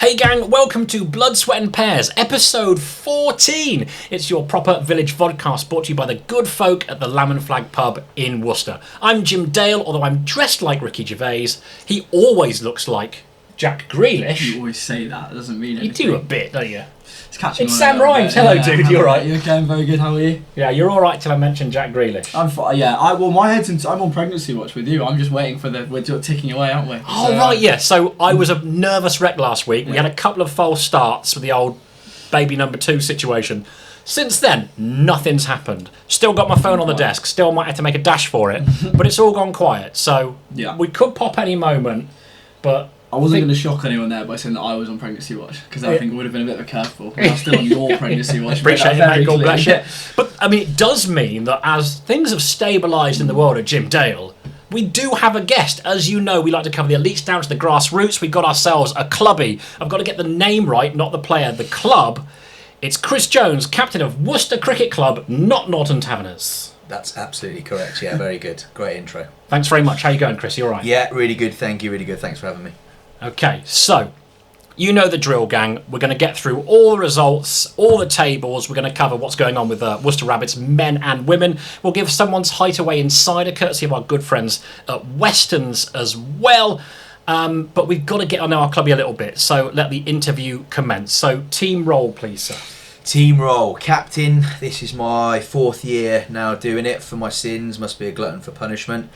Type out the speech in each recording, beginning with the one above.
Hey gang, welcome to Blood, Sweat and Pears, episode 14. It's your proper village vodcast brought to you by the good folk at the Lamb and Flag pub in Worcester. I'm Jim Dale, although I'm dressed like Ricky Gervais. He always looks like Jack Grealish. You always say that, it doesn't mean anything. You do a bit, don't you? It's Sam Rhymes. Hello, dude. You're right. You okay? I'm very good. How are you? Yeah, you're all right till I mention Jack Grealish. I'm fine. Yeah. My head's I'm on pregnancy watch with you. I'm just waiting for we're ticking away, aren't we? Oh, right, yeah. So I was a nervous wreck last week. We had a couple of false starts with the old baby number 2 situation. Since then, nothing's happened. Still got my phone on the desk. Still might have to make a dash for it. But it's all gone quiet. So we could pop any moment, but I wasn't going to shock anyone there by saying that I was on pregnancy watch, because I think it would have been a bit of a curveball. I'm still on your pregnancy watch. Appreciate it, mate. God bless you. But, I mean, it does mean that as things have stabilised in the world of Jim Dale, we do have a guest. As you know, we like to cover the elites down to the grassroots. We got ourselves a clubby. I've got to get the name right, not the player, the club. It's Chris Jones, captain of Worcester Cricket Club, not Norton Taverners. That's absolutely correct, yeah, very good. Great intro. Thanks very much. How you going, Chris? You all right? Yeah, really good, thank you, really good. Thanks for having me. Okay, so you know the drill, gang. We're going to get through all the results, all the tables. We're going to cover what's going on with Worcester Rabbits, men and women. We'll give someone's hideaway insider, courtesy of our good friends at Westerns as well. But we've got to get on our clubby a little bit, so let the interview commence. So, team roll, please, sir. Team roll. Captain, this is my 4th year now doing it. For my sins, must be a glutton for punishment.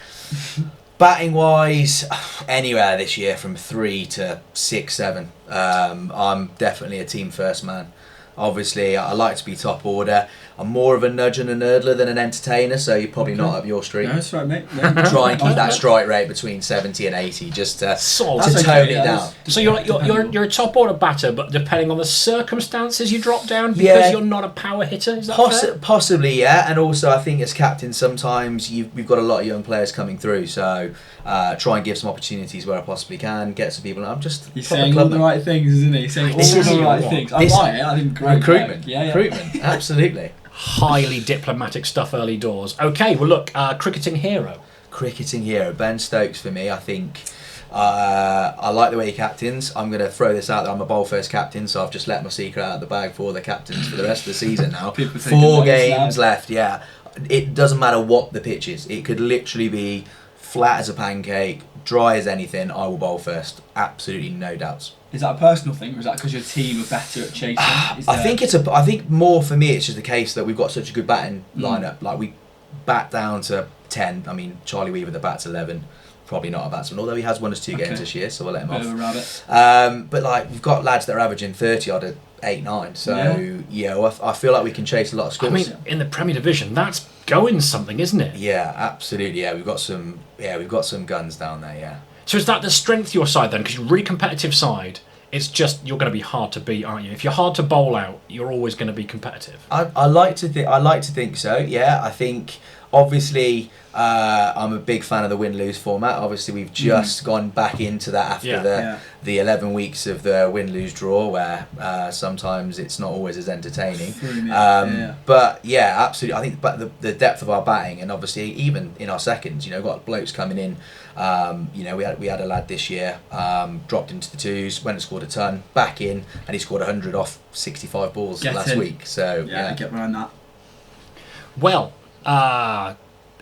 Batting wise, anywhere this year from 3 to 6, 7. I'm definitely a team first man. Obviously, I like to be top order. I'm more of a nudge and a nerdler than an entertainer, so you're probably not up your street. No, that's right, mate. Try and keep that strike rate between 70 and 80, just to tone it down. So you're a top order batter, but depending on the circumstances, you drop down because you're not a power hitter. Is that fair? Possibly, yeah. And also, I think as captain, sometimes we've got a lot of young players coming through, so try and give some opportunities where I possibly can, get some people. I'm just He's saying all the right things, isn't he? He's saying all the right things. I think great. Recruitment, recruitment, absolutely. Highly diplomatic stuff early doors. Okay, well look, cricketing hero. Cricketing hero, Ben Stokes for me. I think I like the way he captains. I'm going to throw this out there. I'm a bowl first captain, so I've just let my secret out of the bag for all the captains for the rest of the season now. 4 games left, yeah. It doesn't matter what the pitch is. It could literally be flat as a pancake, dry as anything. I will bowl first. Absolutely no doubts. Is that a personal thing, or is that because your team are better at chasing? I think more for me, it's just the case that we've got such a good batting lineup. Like we bat down to 10. I mean, Charlie Weaver, the bat's 11. Probably not a batsman, although he has won us 2 games this year, so we'll let him off. But like we've got lads that are averaging 30 odd at 8, 9. So I feel like we can chase a lot of scores. I mean, in the Premier Division, that's going something, isn't it? Yeah, absolutely. Yeah, we've got some guns down there. Yeah. So is that the strength of your side then? Because you're a really competitive side. It's just you're going to be hard to beat, aren't you? If you're hard to bowl out, you're always going to be competitive. I like to think so. Yeah, I think obviously I'm a big fan of the win-lose format. Obviously, we've just gone back into that after the 11 weeks of the win-lose draw, where sometimes it's not always as entertaining. But yeah, absolutely. I think the depth of our batting, and obviously even in our seconds, got blokes coming in. We had a lad this year, dropped into the 2s, went and scored a ton, back in, and he scored 100 off 65 balls last week. So get around that. Well,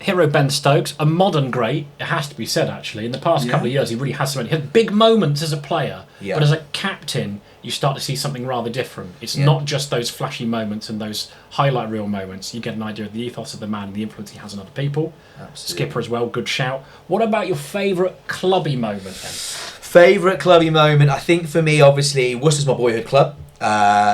hero Ben Stokes, a modern great, it has to be said actually. In the past couple of years, he really has he had big moments as a player, but as a captain, you start to see something rather different. It's not just those flashy moments and those highlight reel moments. You get an idea of the ethos of the man and the influence he has on other people. Absolutely. Skipper as well, good shout. What about your favourite clubby moment then? Favourite clubby moment, I think for me, obviously, Worcester's my boyhood club.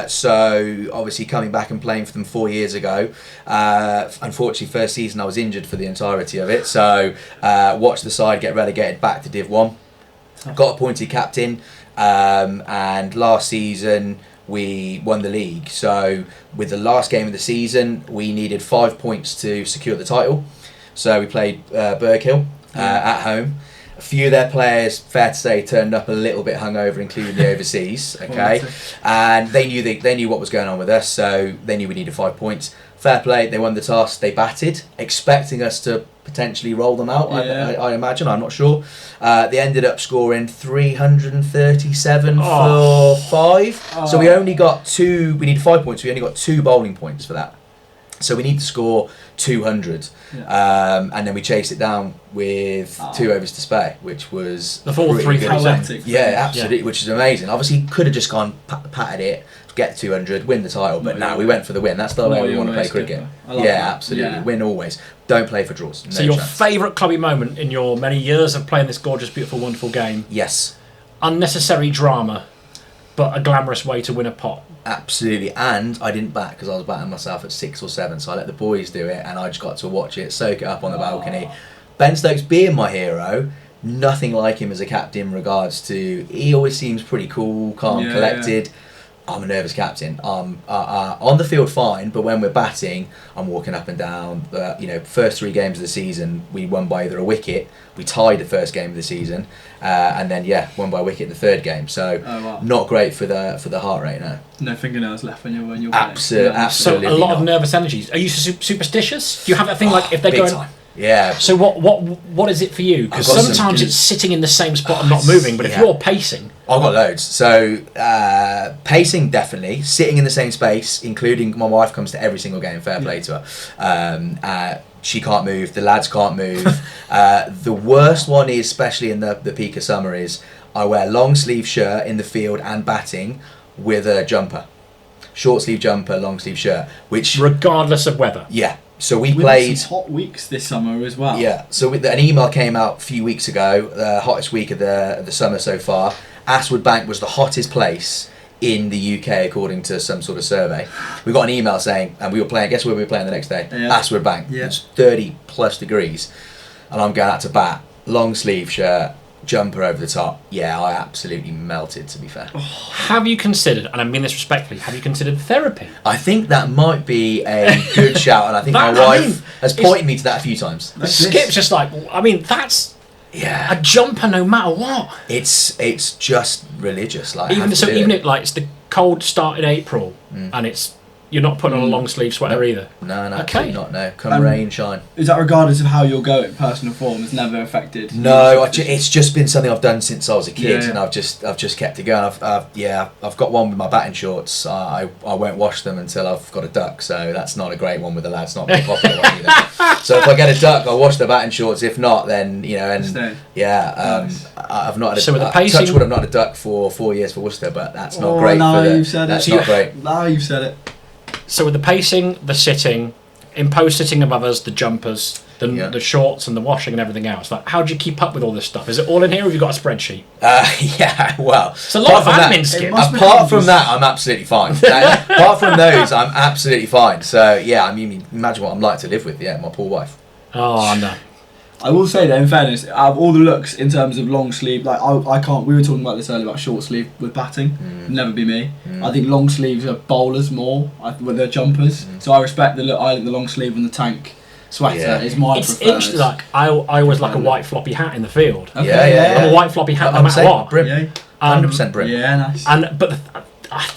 So obviously coming back and playing for them 4 years ago, unfortunately first season I was injured for the entirety of it, so watched the side get relegated back to Div 1, got appointed captain, and last season we won the league. So with the last game of the season we needed 5 points to secure the title, so we played Berghill at home. A few of their players, fair to say, turned up a little bit hungover, including the overseas. Okay, and they knew what was going on with us, so they knew we needed 5 points. Fair play, they won the toss. They batted, expecting us to potentially roll them out. Yeah. I imagine. I'm not sure. They ended up scoring 337 for 5. So we only got 2. We need 5 points. We only got 2 bowling points for that. So we need to score 200, and then we chased it down with 2 overs to spare, which was the full 3-3. Yeah, absolutely, which is amazing. Obviously, could have just gone patted it, get 200, win the title, but no, we went for the win. That's the way we want to play cricket. Absolutely, win always. Don't play for draws. No so your chance. favourite clubby moment in your many years of playing this gorgeous, beautiful, wonderful game? Yes. Unnecessary drama, but a glamorous way to win a pot. Absolutely, and I didn't bat because I was batting myself at 6 or 7, so I let the boys do it, and I just got to watch it, soak it up on the balcony. Ben Stokes being my hero, nothing like him as a captain in regards to, he always seems pretty cool, calm, collected. I'm a nervous captain. On the field fine, but when we're batting, I'm walking up and down. First 3 games of the season, we won by either a wicket. We tied the first game of the season, and then won by a wicket in the 3rd game. So not great for the heart rate now. No fingernails left when you're absolutely. So a lot of nervous energies. Are you superstitious? Do you have that thing like if they're going? Time. Yeah. So what is it for you? Because sometimes it's sitting in the same spot and not moving. But if you're pacing, I've got loads. So pacing definitely, sitting in the same space, including my wife comes to every single game. Fair play to her. She can't move. The lads can't move. The worst one is, especially in the peak of summer, is I wear long sleeve shirt in the field and batting with a jumper, short sleeve jumper, long sleeve shirt, which regardless of weather. Yeah. So we played some hot weeks this summer as well. Yeah. So an email came out a few weeks ago, the hottest week of the summer so far. Aswood Bank was the hottest place in the UK according to some sort of survey. We got an email saying, and we were playing. Guess where we were playing the next day? Aswood Bank. Yeah. It's 30+ degrees, and I'm going out to bat, long sleeve shirt, jumper over the top. Yeah, I absolutely melted, to be fair. Have you considered, and I mean this respectfully, have you considered therapy? I think that might be a good shout, and I think my wife has pointed me to that a few times. Skip's just like, I mean, that's a jumper no matter what. It's just religious. Like even if it's the cold start in April, and you're not putting on a long sleeve sweater either. No, absolutely not. No, come rain, shine. Is that regardless of how you're going? Personal form has never affected. No, it's just been something I've done since I was a kid, and I've just kept it going. I've got one with my batting shorts. I won't wash them until I've got a duck. So that's not a great one with the lads. Not a popular one either. So if I get a duck, I'll wash the batting shorts. If not, then nice. I've not had so with the pacing, touch wood, I've not had a duck for 4 years for Worcester, but that's not great. You've said that's it. not great. Now you've said it. So with the pacing, the sitting, imposed sitting of others, the jumpers, the shorts and the washing and everything else, like how do you keep up with all this stuff? Is it all in here or have you got a spreadsheet? Well, it's a lot of admin, Skip. Apart from that, I'm absolutely fine. Apart from those, I'm absolutely fine. So I mean, imagine what I'm like to live with. Yeah, my poor wife. Oh no. I will say that in fairness, out of all the looks in terms of long sleeve, like I can't. We were talking about this earlier about short sleeve with batting. Never be me. I think long sleeves are bowlers more with their jumpers. So I respect the look. I think the long sleeve and the tank sweater is my preferred. It's like I always like a white floppy hat in the field. Okay, I'm a white floppy hat no matter what. Brim. 100% brim. Yeah, nice. But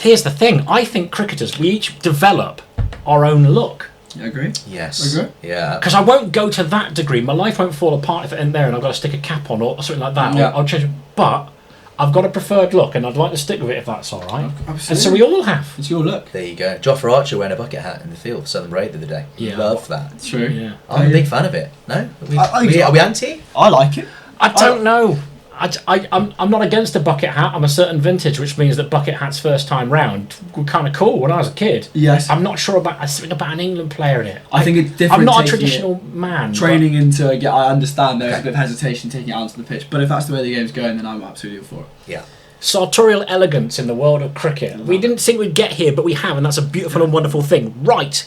here's the thing. I think cricketers, we each develop our own look. You agree? Yes. Agree? Yeah. Because I won't go to that degree. My life won't fall apart if it in there and I've got to stick a cap on or something like that. I'll change it. But I've got a preferred look and I'd like to stick with it if that's all right. Absolutely. And so we all have. It's your look. There you go. Jofra Archer wearing a bucket hat in the field for Southern Parade the other day. Yeah. Love that. True. Yeah. I'm a big fan of it. No? Are we anti? I like it. I don't know. I'm not against a bucket hat. I'm a certain vintage, which means that bucket hats first time round were kind of cool when I was a kid. Yes. I'm not sure about something about an England player in it. I think it's different. I'm not a traditional man. Training into I understand there's a bit of hesitation taking it onto the pitch, but if that's the way the game's going, then I'm absolutely for it. Yeah. Sartorial elegance in the world of cricket. We didn't think we'd get here, but we have, and that's a beautiful and wonderful thing. Right.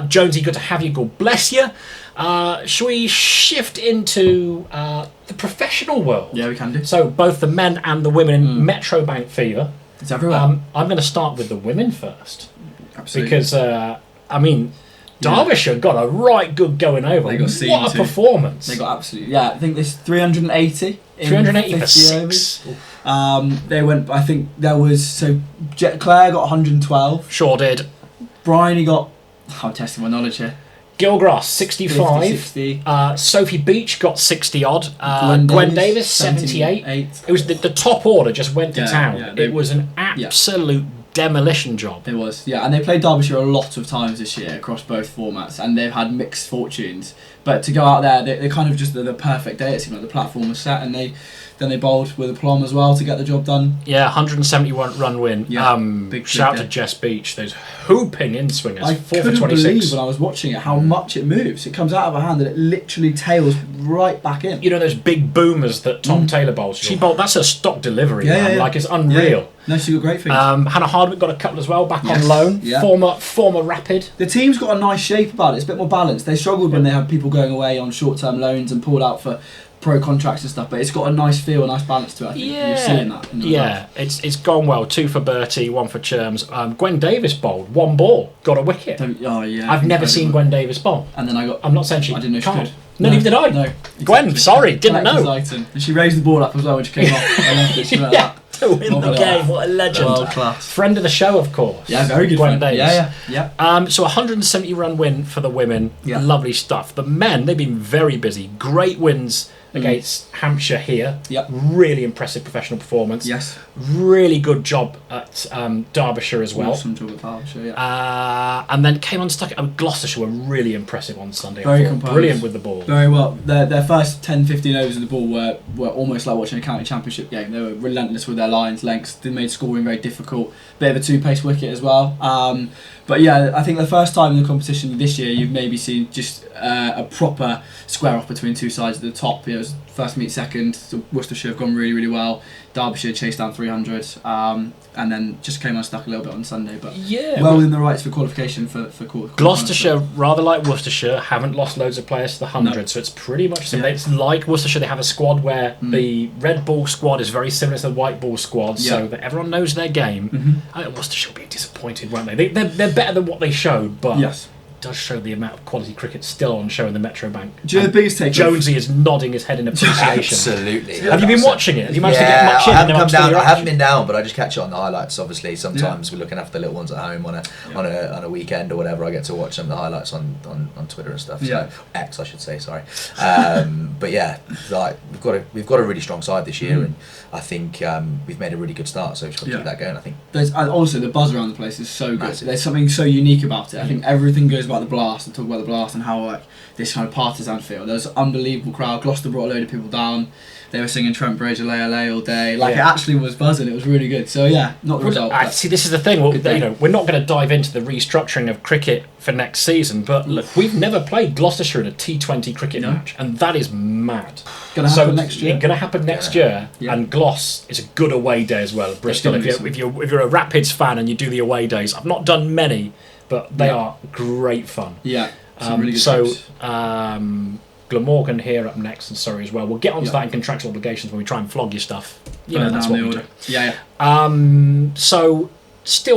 Jonesy, good to have you. God bless you. Shall we shift into the professional world? Yeah, we can do. So both the men and the women in Metro Bank fever. It's everywhere. I'm going to start with the women first. Absolutely. Because, Derbyshire got a right good going over. They got what a performance. They got absolutely... Yeah, I think there's 380 in 380 for 6. They went... I think there was... So, Claire got 112. Sure did. Brian, he got... I'm testing my knowledge here. Gilgrass 65. 60. Sophie Beach got 60 odd. Gwen Gwen Davis, Davis 78. 78. It was the top order just went to Yeah, town. yeah, It was an absolute demolition job. It was, yeah, and they played Derbyshire a lot of times this year across both formats, and they've had mixed fortunes. But to go out there, they kind of just the perfect day. It seemed like the platform was set, and they bowled with aplomb as well to get the job done. Yeah, 171 run win. Yeah, shout to Jess Beach. Those hooping in swingers. I 4 for couldn't 26. believe when I was watching it how much it moves. It comes out of her hand and it literally tails right back in. You know those big boomers that Tom Taylor bowls. She bowled. That's her stock delivery. Yeah, man. yeah. Like it's unreal. Yeah. No, she got great things. Hannah Hardwick got a couple as well, back Yes, on loan. yeah. Former Rapid. The team's got a nice shape about it. It's a bit more balanced. They struggled when they had people going away on short-term loans and pulled out for pro contracts and stuff, but it's got a nice feel, a nice balance to it. I think you're seeing that. In the results. It's gone well. 2 for Bertie, 1 for Cherms. Gwen Davis bowled 1 ball, got a wicket. Oh yeah. I've never seen Gwen Davis bowl. And then I'm not saying she I didn't know she can't. could. No, neither did I. No. Gwen, Exactly. sorry, didn't know. Item. And she raised the ball up as well when she came off. I loved it. She went like that. To win the game, what a legend. World class. Friend of the show, of course. Yeah, very good Gwen friend. Davis. Yeah. So 170 run win for the women. Yeah. Lovely stuff. The men, they've been very busy. Great wins against Hampshire here. Yep. Really impressive professional performance. Yes. Really good job at Derbyshire as well. Awesome job at Derbyshire, yeah. And then came on stuck. Gloucestershire were really impressive on Sunday. Very I thought. composed. Brilliant with the ball. Very well. Their first 10-15 overs of the ball were almost like watching a county championship game. They were relentless with their lines, lengths. They made scoring very difficult. Bit of a two-pace wicket as well. But yeah, I think the first time in the competition this year you've maybe seen just a proper square off between two sides at the top. It was first meet second. So Worcestershire have gone really, really well. Derbyshire chased down 300, and then just came unstuck a little bit on Sunday. But well within the rights for qualification for Gloucestershire, rather like Worcestershire, haven't lost loads of players to the 100, so it's pretty much similar. It's like Worcestershire, they have a squad where the Red Bull squad is very similar to the White Bull squad, so that everyone knows their game. I think Worcestershire will be disappointed, won't they? They're better than what they showed, but it does show the amount of quality cricket still on show in the Metro Bank. Do you know the biggest take? Jonesy is nodding his head in appreciation. Absolutely. Have you been watching it? Have you managed to get much in? I haven't been down, but I just catch it on the highlights. Obviously, sometimes we're looking after the little ones at home on a weekend or whatever. I get to watch some of the highlights on Twitter and stuff. So X, I should say. Sorry. But yeah, like we've got a really strong side this year, and I think we've made a really good start. So we've got to keep that going. I think. Also, the buzz around the place is so good. Massive. There's something so unique about it. I think everything goes about the blast and talk about the blast and how like this kind of partisan feel. There's an unbelievable crowd. Gloucester brought a load of people down. They were singing Trent Bridge, LA all day. Like it actually was buzzing. It was really good. So yeah, not the result. See, this is the thing. Well, we're not going to dive into the restructuring of cricket for next season. But look, we've never played Gloucestershire in a T20 cricket match, and that is mad. Going to happen next year. It's going to happen next year, and Gloss is a good away day as well. Bristol. If you're a Rapids fan and you do the away days, I've not done many, but they are great fun. Yeah. Really good trips. Glamorgan here up next, and Surrey as well. We'll get onto that in contractual obligations when we try and flog your stuff. That's what we do. Yeah. So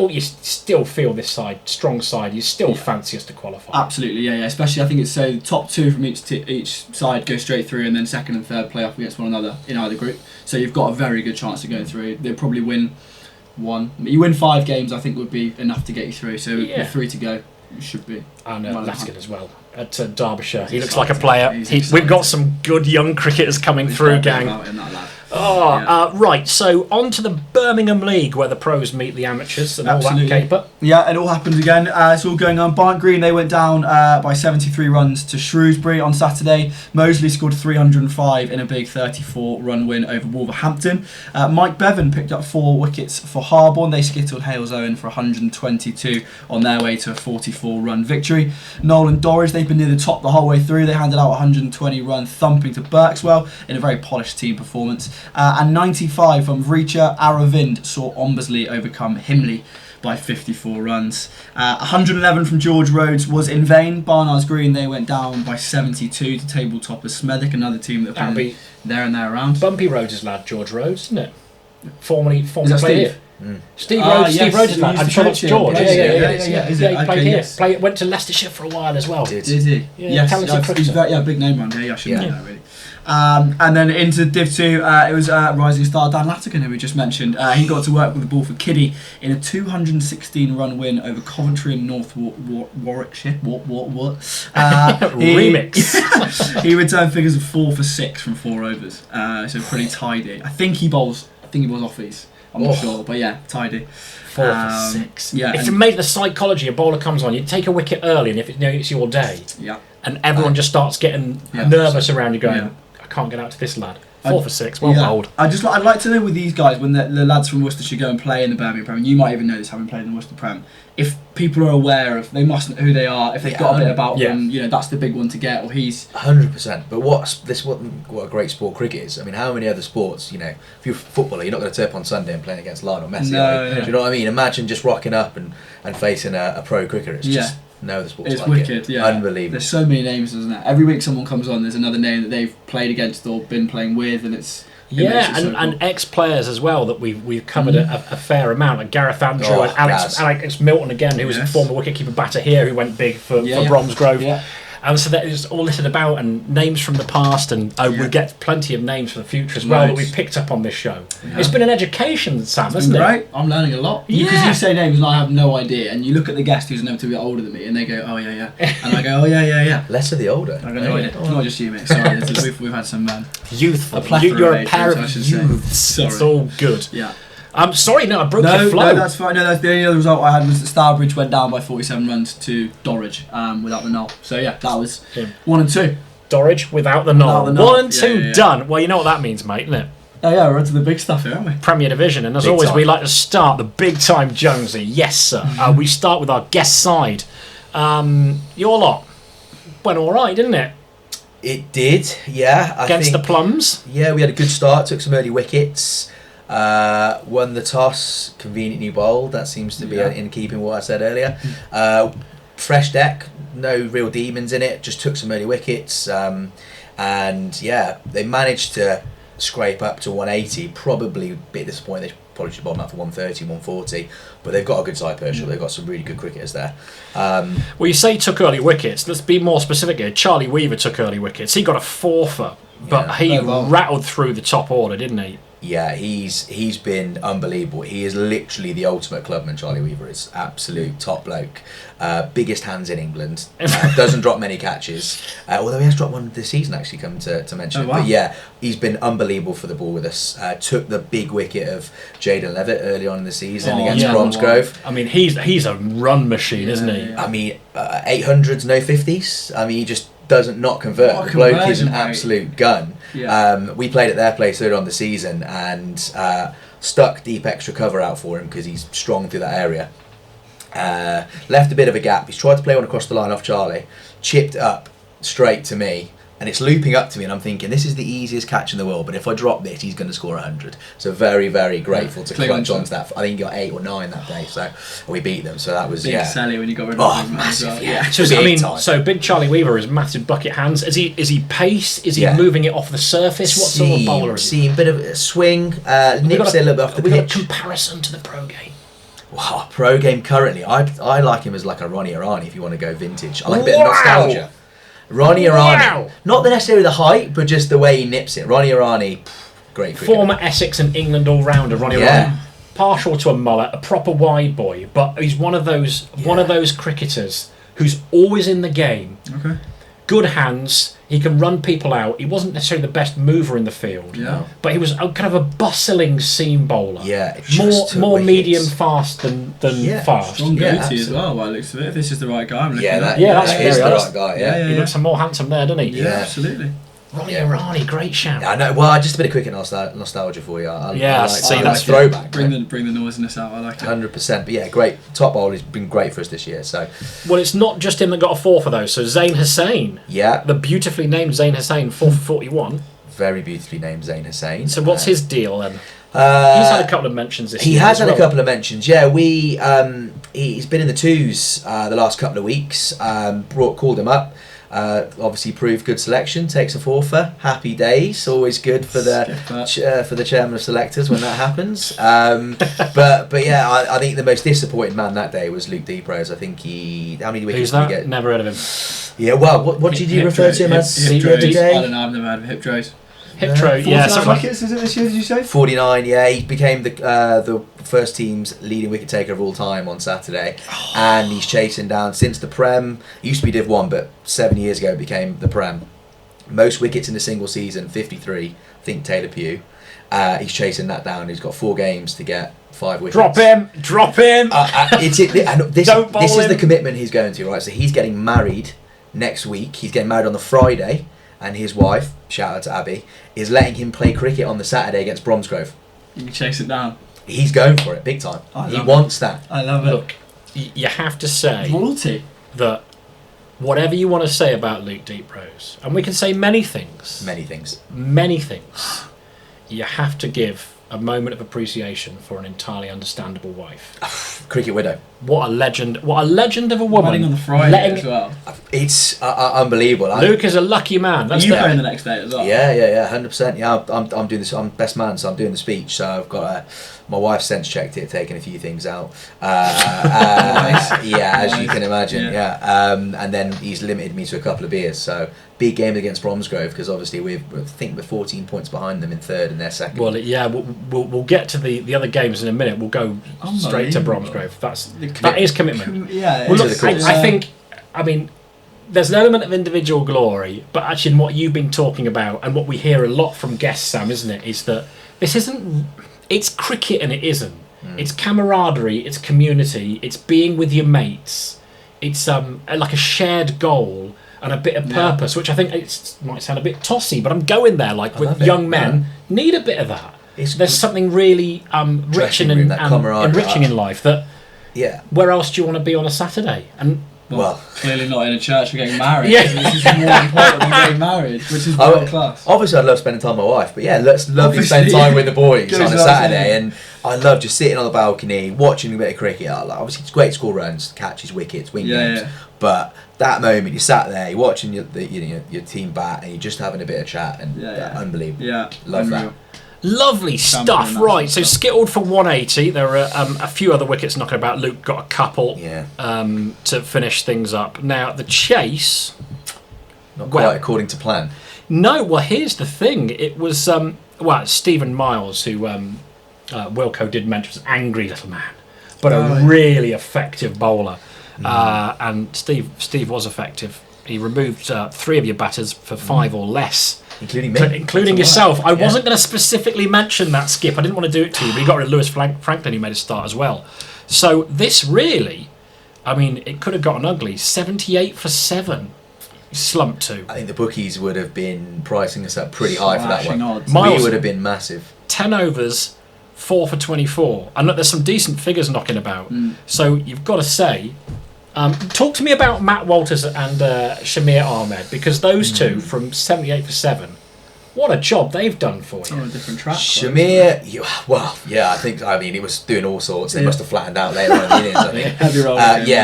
you still feel this side, strong side. You still fancy us to qualify. Absolutely, yeah. Especially, I think it's so the top two from each side go straight through, and then second and third play off against one another in either group. So you've got a very good chance of going through. They'll probably win one. You win 5 games, I think would be enough to get you through. So with 3 to go, you should be. And Laskin as well at Derbyshire. He looks like a player. We've got some good young cricketers coming through, gang. Right, so on to the Birmingham League where the pros meet the amateurs and all that caper. Yeah, it all happened again. It's all going on. Barnt Green, they went down by 73 runs to Shrewsbury on Saturday. Moseley scored 305 in a big 34-run win over Wolverhampton. Mike Bevan picked up 4 wickets for Harborne. They skittled Hales Owen for 122 on their way to a 44-run victory. Nolan Dorridge, they've been near the top the whole way through. They handed out 120-run thumping to Berkswell in a very polished team performance. And 95 from Vreecher. Aravind saw Ombersley overcome Himley by 54 runs. 111 from George Rhodes was in vain. Barnard's Green, they went down by 72 to table toppers Smethwick, another team that have been there and there around. Bumpy Rhodes' lad, George Rhodes, isn't it? Formerly played here. Steve Rhodes' lad. I'm sure that's George. He played here. Went to Leicestershire for a while as well. Did he? Yeah, talented cricketer. Big name around here. I should know that really. And then into Div 2, it was rising star Dan Latigan, who we just mentioned. He got to work with the ball for Kiddie in a 216-run win over Coventry and North Warwickshire. Remix. He returned figures of 4 for 6 from 4 overs, so pretty tidy. I think he bowls offies. I'm not sure, but yeah, tidy. 4 for 6. Yeah, it's amazing the psychology. A bowler comes on, you take a wicket early, and if it's your day, and everyone just starts getting nervous around you, going, I can't get out to this lad. 4 for 6, well bowled. I'd like to know with these guys, when the lads from Worcestershire go and play in the Birmingham Prem, and you might even know this having played in the Worcester Prem, if people are aware of, they must know who they are, if they've got a bit about them, that's the big one to get, or he's... 100%. But what a great sport cricket is. I mean, how many other sports, if you're a footballer, you're not going to turn up on Sunday and playing against Lionel Messi. No. Do you know what I mean? Imagine just rocking up and facing a pro cricketer. It's just... No, the sport's it's like wicked, it. Unbelievable. There's so many names, isn't there? Every week someone comes on, there's another name that they've played against or been playing with, and it's... and ex-players as well that we've covered a fair amount, like Gareth Andrew and Alex Milton again, who was a former wicketkeeper batter here, who went big for Bromsgrove. Yeah. And so that is all listed about, and names from the past, and we get plenty of names for the future as well that we've picked up on this show. Yeah. It's been an education, Sam, hasn't it? Right, I'm learning a lot. Because you say names and I have no idea, and you look at the guest who's inevitably older than me, and they go, oh yeah, and I go, oh yeah. Less of the older. I got no idea. Not just you, mate. Sorry, we've had some youthful. You're a pair of youths. Sorry. It's all good. Yeah. I'm sorry, I broke your flow. No, that's fine. No, that's the only other result I had was that Starbridge went down by 47 runs to Dorridge without the null. So yeah, that was 1 and 2. Dorridge without the null. 1 and 2 done. Well, you know what that means, mate, isn't it? Oh yeah, we're on to the big stuff here, aren't we? Premier Division, and as always, we like to start the big time Jonesy. Yes, sir. We start with our guest side. Your lot went all right, didn't it? It did, yeah. Against the Plums? Yeah, we had a good start, took some early wickets. Won the toss, conveniently bowled. That seems to be in keeping with what I said earlier. Fresh deck, no real demons in it. Just took some early wickets, and they managed to scrape up to 180. Probably a bit disappointed. They probably should bowl them out for 130, 140. But they've got a good side, Pershall. They've got some really good cricketers there. Well, you say took early wickets. Let's be more specific here. Charlie Weaver took early wickets. He got a 4-for, but he rattled through the top order, didn't he? Yeah, he's been unbelievable. He is literally the ultimate clubman. Charlie Weaver is absolute top bloke. Biggest hands in England. Doesn't drop many catches. Although he has dropped one this season, actually, come to mention. But yeah, he's been unbelievable for the ball with us. Took the big wicket of Jaden Levitt early on in the season against Bromsgrove. I mean, he's a run machine, isn't he? Yeah. I mean, 800s, no 50s. I mean, he just doesn't not convert. The bloke is an absolute gun. Yeah. We played at their place earlier on the season and stuck deep extra cover out for him because he's strong through that area. Left a bit of a gap. He's tried to play one across the line off Charlie, chipped up straight to me, and it's looping up to me, and I'm thinking this is the easiest catch in the world, but if I drop this he's going to score 100. So very, very grateful to clutch onto that. I think he got 8 or 9 that day, so we beat them. So that was big Sally when you got rid of him. Massive, So big Charlie Weaver is massive bucket hands. Is he pace? Is he moving it off the surface? What sort of bowler is he? A bit of a swing, nips it a little bit off the pitch. Got a comparison to the pro game. Wow, pro game currently, I like him as like a Ronnie Irani if you want to go vintage. I like a bit of nostalgia. Ronnie Irani, not necessarily the height, but just the way he nips it. Ronnie Irani, great cricketer. Former Essex and England all-rounder Ronnie Irani. Partial to a mullet, a proper wide boy, but he's one of those cricketers who's always in the game. Okay. Good hands. He can run people out. He wasn't necessarily the best mover in the field. Yeah. But he was kind of a bustling seam bowler. Yeah. More medium fast than fast. Strong goatee as well, by the looks of it. If this is the right guy, I'm looking at. That's the right guy. Yeah. He looks more handsome there, doesn't he? Yeah, absolutely. Ronnie Irani, great shout. Yeah, I know. Well, just a bit of cricket nostalgia for you. That's throwback. Bring the noisiness out. I like it. 100%. But yeah, great top bowler. He's been great for us this year. So. Well, it's not just him that got a 4 for those. So Zain Hussain. Yeah. The beautifully named Zain Hussain, 4 for 41. Very beautifully named Zain Hussain. So what's his deal then? He's had a couple of mentions this year. He has had a couple of mentions. Yeah, he's been in the twos the last couple of weeks. Called him up. Obviously proved good selection, takes a forfeit. Happy days, always good for the chairman of selectors when that happens. But yeah, I think the most disappointing man that day was Luke Deeprose. I think how many wickets did he get? Never heard of him. Yeah, well, what did you refer to him as the other I day? don't know, I've never heard of Hipdrose. Hipdrose, yeah. 49 wickets, is it this year, did you say? 49, yeah. He became the first team's leading wicket taker of all time on Saturday. And he's chasing down, since the Prem, it used to be Div 1, but 7 years ago it became the Prem. Most wickets in a single season, 53, I think Taylor Pugh. He's chasing that down. He's got 4 games to get 5 wickets. Drop him! This is the commitment he's going to, right? So he's getting married next week. He's getting married on the Friday, and his wife, shout out to Abby, is letting him play cricket on the Saturday against Bromsgrove. You can chase it down. He's going for it big time. He wants that. I love it. Look, you have to say Royalty. that whatever you want to say about Luke Deeprose, and we can say many things, you have to give a moment of appreciation for an entirely understandable wife. Cricket widow. What a legend of a woman. Running on the Friday as well. It's unbelievable. Luke is a lucky man. Are you playing the next day as well? Yeah, 100%. Yeah, I'm doing this. I'm best man, so I'm doing the speech. So I've got my wife's sense checked it, taking a few things out. Yeah, as you can imagine. Yeah. And then he's limited me to a couple of beers. So big game against Bromsgrove, because obviously we're 14 points behind them in third and they're second. Well, yeah, we'll get to the other games in a minute. We'll go straight to Bromsgrove. That is commitment. Yeah. Well, look, I think, there's an element of individual glory, but actually in what you've been talking about and what we hear a lot from guests, Sam, isn't it, is that this isn't... It's cricket and it isn't. It's camaraderie, it's community, it's being with your mates. It's like a shared goal and a bit of purpose, which I think might sound a bit tossy, but I'm going there, like with young men, need a bit of that. There's something really enriching in life that... Yeah. Where else do you want to be on a Saturday? And well, clearly not in a church. We're getting married. Yeah. This is more important than getting married, which is world class. Obviously, I love spending time with my wife, but yeah, love to spend time with the boys on a Saturday, and I love just sitting on the balcony, watching a bit of cricket. Obviously, it's great score runs, catches, wickets, win games, but that moment you sat there, you're watching your team bat, and you're just having a bit of chat, and unbelievable. Yeah, love that. Lovely stuff, right? So skittled for 180. There are a few other wickets knocking about. Luke got a couple to finish things up. Now the chase, not quite according to plan. No, well here's the thing. It was Stephen Miles, who Wilco did mention, was an angry little man, but a really effective bowler. And Steve was effective. He removed 3 of your batters for 5 or less. Including me. Including yourself. I wasn't going to specifically mention that, Skip. I didn't want to do it to you, but he got rid of Lewis Franklin, who made a start as well. So this really, it could have gotten ugly. 78 for 7. Slumped to. I think the bookies would have been pricing us up pretty high for that one. Miles, we would have been massive. 10 overs, 4 for 24. And look, there's some decent figures knocking about. So you've got to say... talk to me about Matt Walters and Shamir Ahmed, because those two from 78 for 7, what a job they've done for you. On a different track. Shamir, I think it was doing all sorts. They must have flattened out later on in the innings, I think. Heavy roll.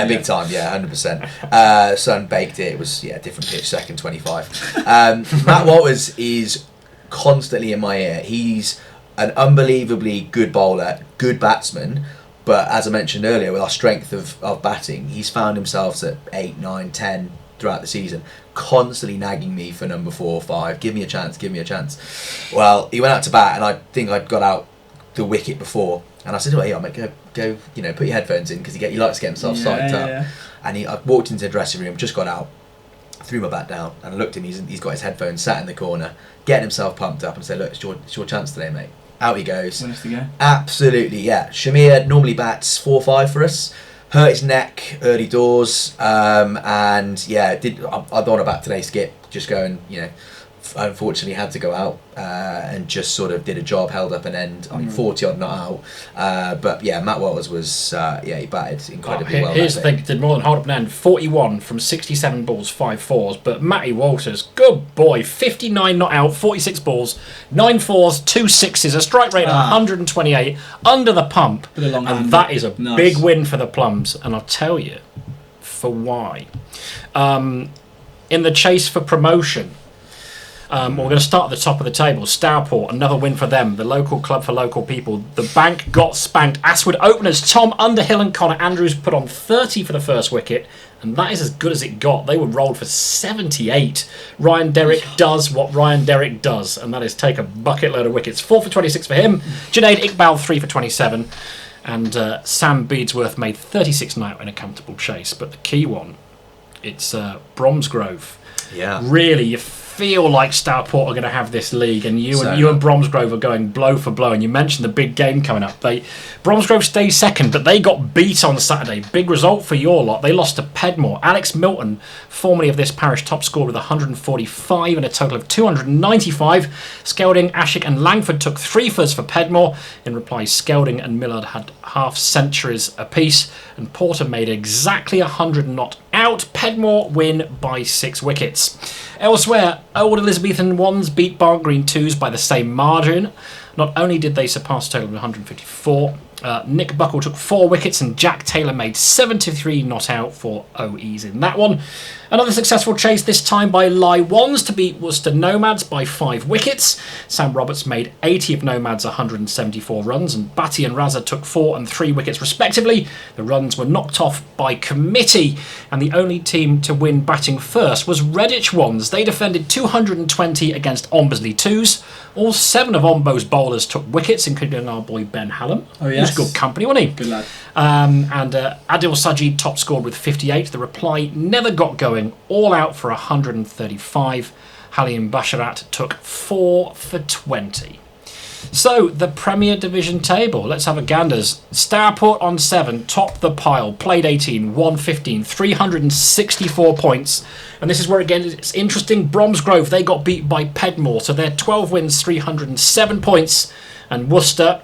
Big time, 100%. Sun baked it. It was different pitch, second 25. Matt Walters is constantly in my ear. He's an unbelievably good bowler, good batsman. But as I mentioned earlier, with our strength of batting, he's found himself at 8, 9, 10 throughout the season, constantly nagging me for number 4 or 5. Give me a chance. Well, he went out to bat, and I think I'd got out the wicket before, and I said, "Oh, yeah, mate, go, put your headphones in, because he likes to get himself psyched up." Yeah. And I walked into the dressing room, just got out, threw my bat down, and I looked at him. He's got his headphones, sat in the corner, getting himself pumped up, and said, "Look, it's your chance today, mate." Out he goes. Wins the game. Absolutely, yeah. Shamir normally bats 4-5 for us. Hurt his neck early doors, and I don't want to bat today, Skip. Just going, unfortunately had to go out and just sort of did a job, held up an end. 40 odd not out. But yeah, Matt Walters was he batted incredibly well. Here's the thing, did more than hold up an end. 41 from 67 balls, 5 fours. But Matty Walters, good boy, 59 not out, 46 balls, 9 fours, 2 sixes, a strike rate of 128 under the pump. And that is a big win for the Plums. And I'll tell you for why. in the chase for promotion. We're going to start at the top of the table. Stourport, another win for them. The local club for local people. The Bank got spanked. Aswood openers Tom Underhill and Connor Andrews put on 30 for the first wicket, and that is as good as it got. They were rolled for 78. Ryan Derrick does what Ryan Derrick does, and that is take a bucket load of wickets. 4 for 26 for him. Junaid Iqbal 3 for 27, and Sam Beadsworth made 36 now in a comfortable chase. But the key one, it's Bromsgrove. Yeah. Really, you feel like Stourport are going to have this league, and you and Bromsgrove are going blow for blow. And you mentioned the big game coming up. Bromsgrove stayed second, but they got beat on Saturday. Big result for your lot. They lost to Pedmore. Alex Milton, formerly of this parish, top scorer with 145 and a total of 295. Skelding, Ashik and Langford took 3 for Pedmore. In reply, Skelding and Millard had half centuries apiece, and Porter made exactly 100 not out. Pedmore win by 6 wickets. Elsewhere, Old Elizabethan ones beat Bark Green 2s by the same margin. Not only did they surpass a total of 154, Nick Buckle took 4 wickets and Jack Taylor made 73 not out for OEs in that one. Another successful chase, this time by Lie Wands to beat Worcester Nomads by 5 wickets. Sam Roberts made 80 of Nomads' 174 runs, and Batty and Raza took 4 and 3 wickets respectively. The runs were knocked off by committee, and the only team to win batting first was Redditch Wands. They defended 220 against Ombersley 2s. All 7 of Ombo's bowlers took wickets, including our boy Ben Hallam. Oh, yes. Who's good company, wasn't he? Good lad. And Adil Sajid top scored with 58. The reply never got going, all out for 135. Halim Basharat took 4 for 20. So, the Premier Division table. Let's have a ganders. Stourport on 7, top the pile. Played 18, won 15, 364 points. And this is where, again, it's interesting. Bromsgrove, they got beat by Pedmore. So they're 12 wins, 307 points. And Worcester,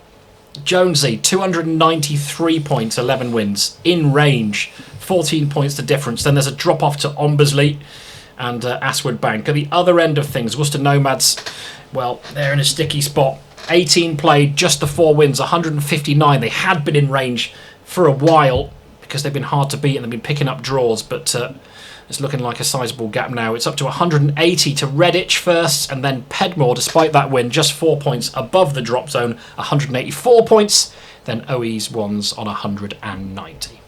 Jonesy, 293 points, 11 wins. In range, 14 points the difference. Then there's a drop-off to Ombersley and Aswood Bank. At the other end of things, Worcester Nomads, well, they're in a sticky spot. 18 played, just the 4 wins, 159. They had been in range for a while because they've been hard to beat and they've been picking up draws, but it's looking like a sizable gap now. It's up to 180 to Redditch first, and then Pedmore, despite that win, just 4 points above the drop zone, 184 points. Then OE's ones on 190.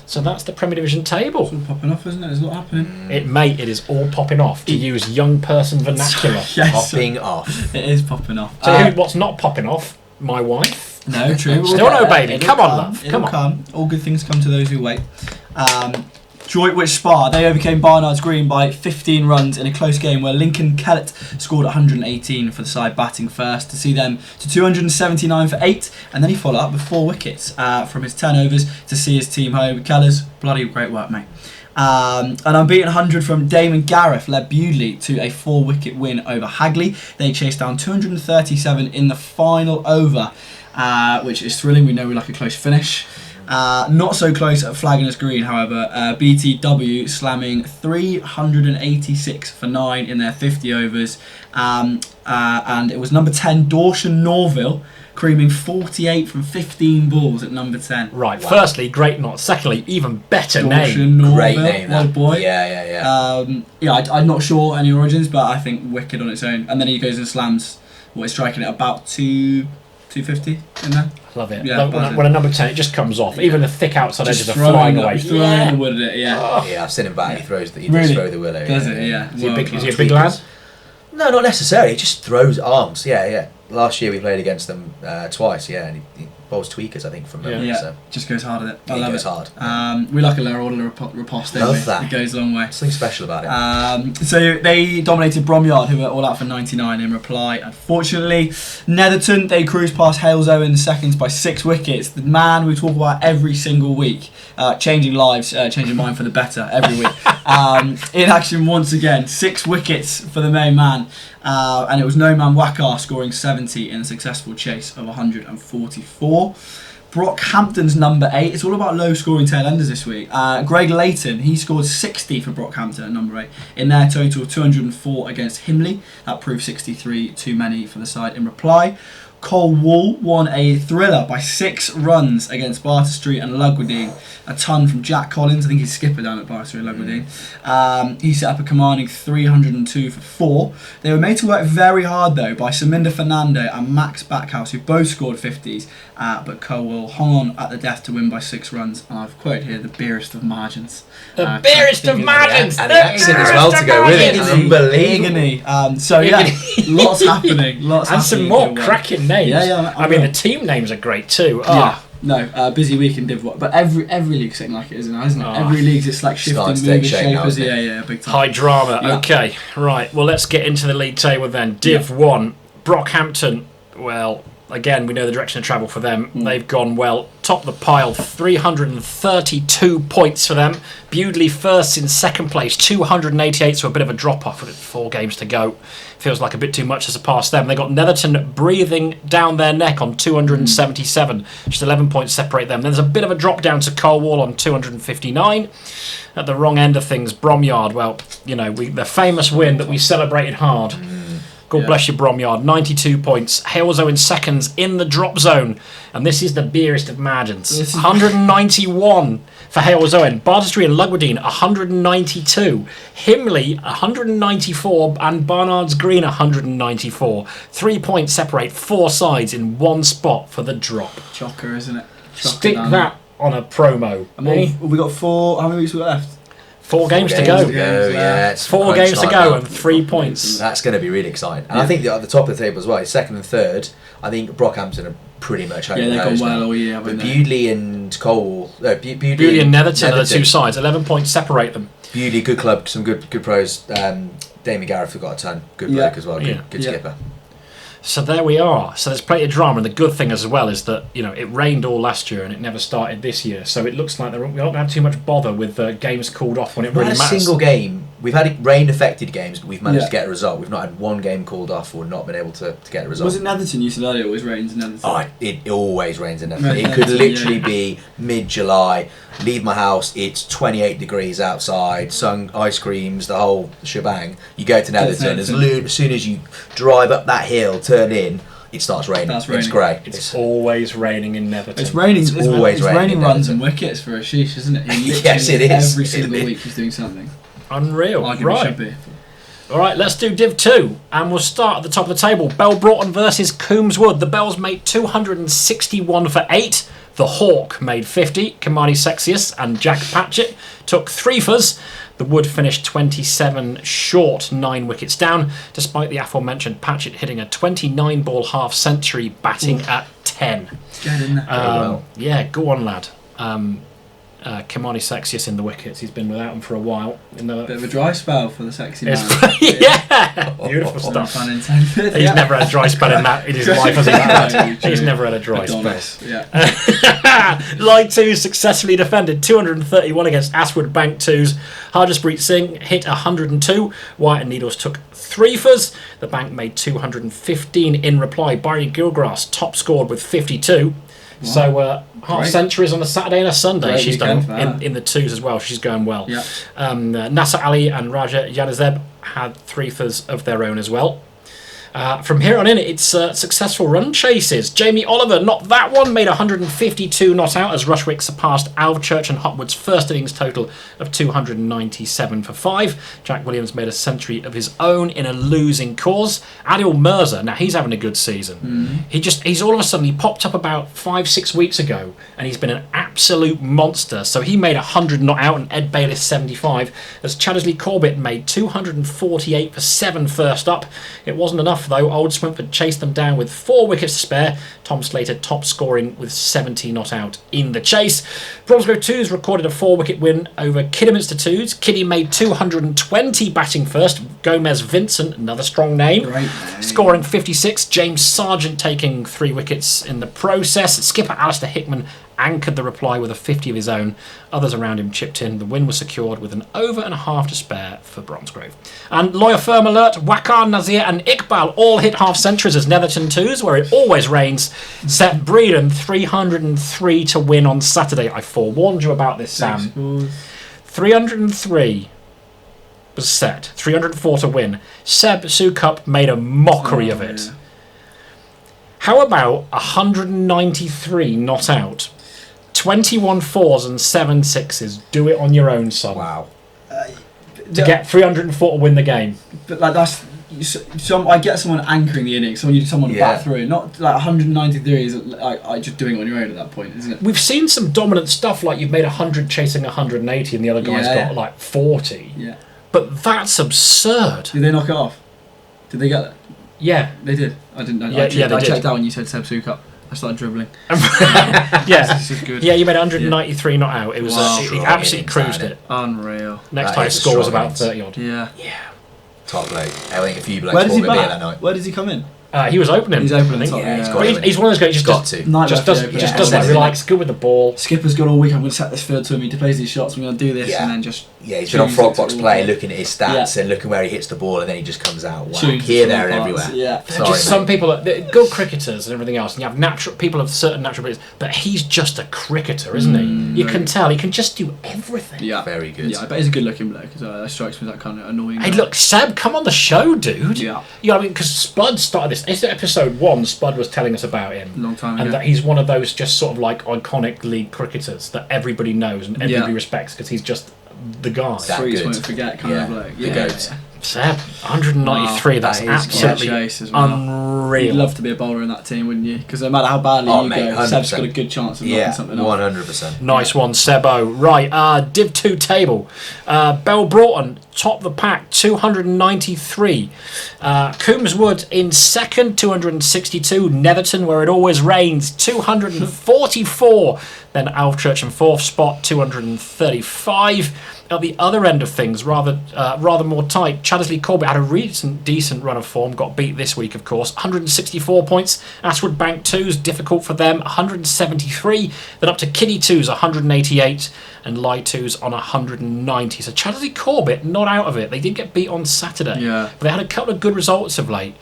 So that's the Premier Division table. It's all popping off, isn't it? There's a lot happening. It is all popping off, to use young person vernacular. Yes, Popping off. It is popping off. So what's not popping off? My wife. No, true. Still no baby. Come on, love. Come on. All good things come to those who wait. Droitwich Spa, they overcame Barnard's Green by 15 runs in a close game where Lincoln Kellett scored 118 for the side batting first to see them to 279 for 8, and then he followed up with 4 wickets from his 10 overs to see his team home. Kellers, bloody great work, mate. An unbeaten 100 from Damon Gareth led Bewdley to a 4-wicket win over Hagley. They chased down 237 in the final over, which is thrilling. We know we like a close finish. Not so close at Fledging Green, however. BTW slamming 386 for 9 in their 50 overs. And it was number 10, Dawson Norville, creaming 48 from 15 balls at number 10. Right, wow. Firstly, great not. Secondly, even better Dawson name. Norville, great name, old boy. Yeah. I'm not sure any origins, but I think wicked on its own. And then he goes and slams, he's striking at about 250 in there. Love it. Yeah, when a number 10, it just comes off. Even the thick outside edges are throwing flying away. He's throwing the wood at it, yeah. Oh. Yeah, I've seen him back. He throws the Really? throw the willow. Does it? Yeah. Is he a big lad? No, not necessarily. He just throws arms. Yeah. Last year we played against them twice. Yeah, and he bowls tweakers, I think, from memory. Yeah, So. just goes hard at it. I He love goes it. hard. We like a lower order riposte. Love that. It goes a long way. Something special about it. So they dominated Bromyard, who were all out for 99 in reply. Unfortunately, Netherton, they cruised past Halesoe in seconds by 6 wickets. The man we talk about every single week, changing lives, changing mine for the better every week. In action once again, 6 wickets for the main man. And it was No Man Wakar scoring 70 in a successful chase of 144. Brockhampton's number 8. It's all about low scoring tailenders this week. Greg Layton, he scored 60 for Brockhampton at number 8 in their total of 204 against Himley. That proved 63 too many for the side in reply. Colwall won a thriller by 6 runs against Barter Street and Lugwardine. A ton from Jack Collins, I think he's skipper down at Barter Street and Lugwardine. He set up a commanding 302 for 4. They were made to work very hard though by Saminda Fernando and Max Backhouse, who both scored 50s, but Colwall hung on at the death to win by 6 runs. And I've quoted here the beerest of margins. The beerest of margins! And the accent as well to go with it. Unbelievable. So yeah, lots happening. And some more cracking names. Yeah, I mean, the team names are great too. Yeah. No, busy week in Div 1. But every league's sitting like it, isn't it? Every league's it's like shifting, moving, shapers. Yeah, big time. High drama. Okay, right. Well, let's get into the league table then. Div 1, Brockhampton. Well, again, we know the direction of travel for them. They've gone well. Top of the pile, 332 points for them. Bewdley first in second place, 288, so a bit of a drop-off with 4 games to go. Feels like a bit too much to surpass them. They got Netherton breathing down their neck on 277. Just 11 points separate them. Then there's a bit of a drop down to Colwall on 259. At the wrong end of things, Bromyard, well, you know, the famous win that we celebrated hard. God bless you, Bromyard. 92 points. Haleslow in seconds in the drop zone. And this is the beerest of margins. 191 for Haleslow. Barter Street and Lugwardine, 192. Himley, 194. And Barnard's Green, 194. 3 points separate 4 sides in one spot for the drop. Chocker, isn't it? Stick that on a promo. We got 4. How many weeks we got left? 4 games to go. Yeah, it's 4 games to go and 3 points. That's going to be really exciting. And I think at the top of the table as well, second and third, I think Brockhampton are pretty much home. Yeah, they've gone well all year. But Bewdley and Bewdley and Netherton are the 2 sides. 11 points separate them. Bewdley, good club, some good pros. Damien Gareth have got a ton. Good bloke as well. Good skipper. So there we are. So there's plenty of drama, and the good thing as well is that, you know, it rained all last year and it never started this year. So it looks like we don't have too much bother with games called off when it really matters. Not a single game. We've had rain-affected games, but we've managed to get a result. We've not had one game called off or not been able to get a result. Was it Netherton? You said earlier it always rains in Netherton. Oh, it always rains in Netherton. It could literally be mid-July. Leave my house, it's 28 degrees outside, sun, ice creams, the whole shebang. You go to Netherton, as soon as you drive up that hill, turn in, it starts raining. It's great. It's always raining in Netherton. It's raining. It's always raining runs and wickets for Ashish, isn't it? Yes, it is. Every single week he's doing something. Unreal. Right. All right, let's do Div 2, and we'll start at the top of the table. Bell Broughton versus Coombs Wood. The Bells made 261 for 8. The Hawk made 50. Kamani Sexius and Jack Patchett took 3 fers. The Wood finished 27 short, 9 wickets down, despite the aforementioned Patchett hitting a 29-ball half-century, batting at 10. Get in there. Yeah, go on, lad. Kamani Sexius in the wickets. He's been without him for a while. Bit of a dry spell for the sexy man. Yeah, beautiful stuff. Pun intended. He's never had a dry spell in his life, has he? He's never had a dry spell. Yeah. Line 2 successfully defended 231 against Aswood Bank 2's. Harjaspreet Singh hit 102. White and Needles took 3 fers. The Bank made 215 in reply. Barry Gilgrass top scored with 52. Wow. So half centuries on a Saturday and a Sunday. Great she's done in the 2s as well. She's going well. Yeah. Nasser Ali and Raja Yanazeb had 3 fers of their own as well. From here on in, it's successful run chases. Jamie Oliver, not that one, made 152 not out as Rushwick surpassed Alvechurch and Hotwood's first innings total of 297 for 5. Jack Williams made a century of his own in a losing cause. Adil Mirza, now he's having a good season. He's all of a sudden, he popped up about 5-6 weeks ago and he's been an absolute monster. So he made 100 not out and Ed Bayliss 75 as Chaddesley Corbett made 248 for 7 first up. It wasn't enough though. Old Swinford chased them down with 4 wickets to spare. Tom Slater top scoring with 70 not out in the chase. Bromsgrove 2's recorded a 4-wicket win over Kidderminster 2's. Kiddie made 220 batting first. Gomez Vincent, another strong name, scoring 56. James Sargent taking 3 wickets in the process. Skipper Alistair Hickman anchored the reply with a 50 of his own. Others around him chipped in. The win was secured with an over and a half to spare for Bromsgrove. And Lawyer Firm Alert, Wakar, Nazir and Iqbal all hit half centuries as Netherton 2's, where it always rains, set Breedon 303 to win on Saturday. I forewarned you about this, Sam. 303 was set. 304 to win. Seb Sukup made a mockery of it. How about 193 not out, 21 fours and 7 sixes? Do it on your own, son. Wow. To get 304 to win the game. But like that's. I get someone anchoring the innings, someone to bat through. Not like 193 is like just doing it on your own at that point, isn't it? We've seen some dominant stuff, like you've made 100 chasing 180 and the other guy's got like 40. Yeah. But that's absurd. Did they knock it off? Did they get that? Yeah. They did. I didn't know. Yeah, I they checked did. out when you said Seb Sukup. I started dribbling. Yeah. This is good. Yeah, you made 193 not out. It was Wow. he absolutely cruised it. Unreal. Next That highest is a score was strong about innings. 30 odd. Yeah. Yeah. Top bloke. I think a few blokes Where does he bought a beer that bat? night. Where does he come in? He was opening. He's opening I think. top, Yeah, he's yeah. got But he's one of those guys. He just does whatever he likes. Good with the ball. Skipper's got all week. I'm going to set this field to him. He plays these shots. I'm going to do this, and then just. Yeah, he's been on Frog Box choose Play, it. looking at his stats and looking where he hits the ball, and then he just comes out whack, Choose here, the there, and parts, everywhere. yeah. Sorry, Just some people, they're good cricketers and everything else, and you have natural people of certain natural abilities, but he's just a cricketer, isn't he? You can tell he can just do everything. Yeah, very good. Yeah, I bet he's a good-looking bloke as well. That strikes me as that kind of annoying. Hey, guy. look, Seb, come on the show, dude. Yeah. You know what I mean? Because Spud started this. It's episode 1. Spud was telling us about him. Long time And ago. that he's one of those just sort of like iconic league cricketers that everybody knows and everybody respects because he's just the guy. That Freaks good. won't forget kind of bloke. The goat. Seb, 193, Wow, that's that is absolutely quite chase as well. unreal. You'd love to be a bowler in that team, wouldn't you? Because no matter how badly you mate, go, Seb's 100%. got a good chance of knocking something off. 100%. Nice one, Sebo. Right, Div 2 table. Bell Broughton, top of the pack, 293. Coombs Wood in second, 262. Netherton, where it always rains, 244. Then Alvechurch in fourth spot, 235. At the other end of things, rather more tight, Chaddesley Corbett had a recent decent run of form, got beat this week, of course. 164 points. Ashwood Bank 2's difficult for them, 173. Then up to Kiddie 2's 188, and Lie 2's on 190. So Chaddesley Corbett not out of it. They did get beat on Saturday, but they had a couple of good results of late.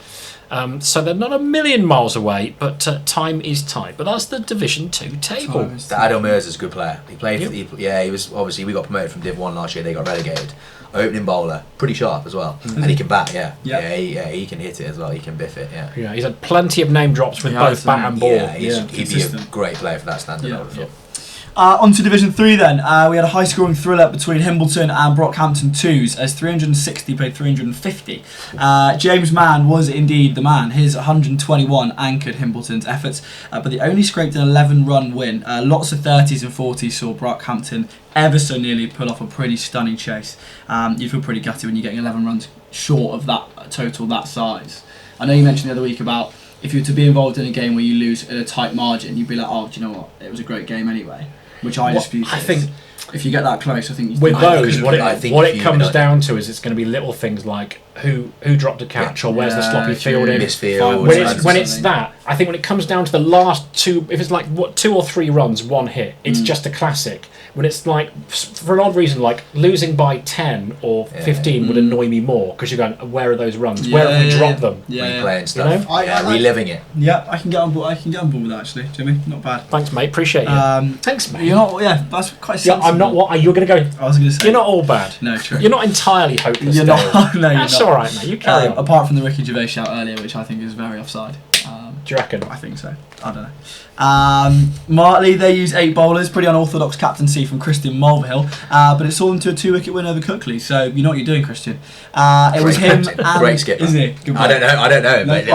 So they're not a million miles away, but time is tight. But that's the Division 2 table. Adil Mirza is a good player. He played. He was obviously we got promoted from Div 1 last year. They got relegated. Opening bowler, pretty sharp as well, and he can bat. He can hit it as well. He can biff it. Yeah. He's had plenty of name drops with both bat and ball. Yeah, he'd be a great player for that standard. I would have thought. On to Division 3 then. We had a high-scoring thriller between Himbleton and Brockhampton 2s as 360 played 350. James Mann was indeed the man. His 121 anchored Himbleton's efforts, but they only scraped an 11-run win. Lots of 30s and 40s saw Brockhampton ever so nearly pull off a pretty stunning chase. You feel pretty gutted when you're getting 11 runs short of that total that size. I know you mentioned the other week about if you were to be involved in a game where you lose at a tight margin, you'd be like, oh, do you know what? It was a great game anyway. Which I dispute. I think if you get that close, I think you with those, what it comes down to is it's going to be little things like who dropped a catch or where's the sloppy fielding. When it's that, I think when it comes down to the last two, if it's like 2 or 3 runs, 1 hit, it's just a classic. When it's like, for an odd reason, like losing by 10 or 15 would annoy me more because you're going, where are those runs? Where have we dropped them? Replaying stuff. You know? Reliving it. Yeah, I can get on board. I can get on board with that actually, Jimmy. Not bad. Thanks, mate. Appreciate you. Thanks, mate. You're not. Yeah, that's quite. Sensible. I'm not. What you're going to go? I was going to say you're not all bad. No, true. You're not entirely hopeless. You're not. No, you're That's not. all right, mate. You carry on. Apart from the Ricky Gervais shout earlier, which I think is very offside. Do you reckon? I think so. I don't know. Martley, they use 8 bowlers, pretty unorthodox captaincy from Christian Mulvihill, but it saw them to a 2-wicket win over Cookley. So you know what you're doing, Christian. It was him and great skipper. Isn't he? Good I don't know. But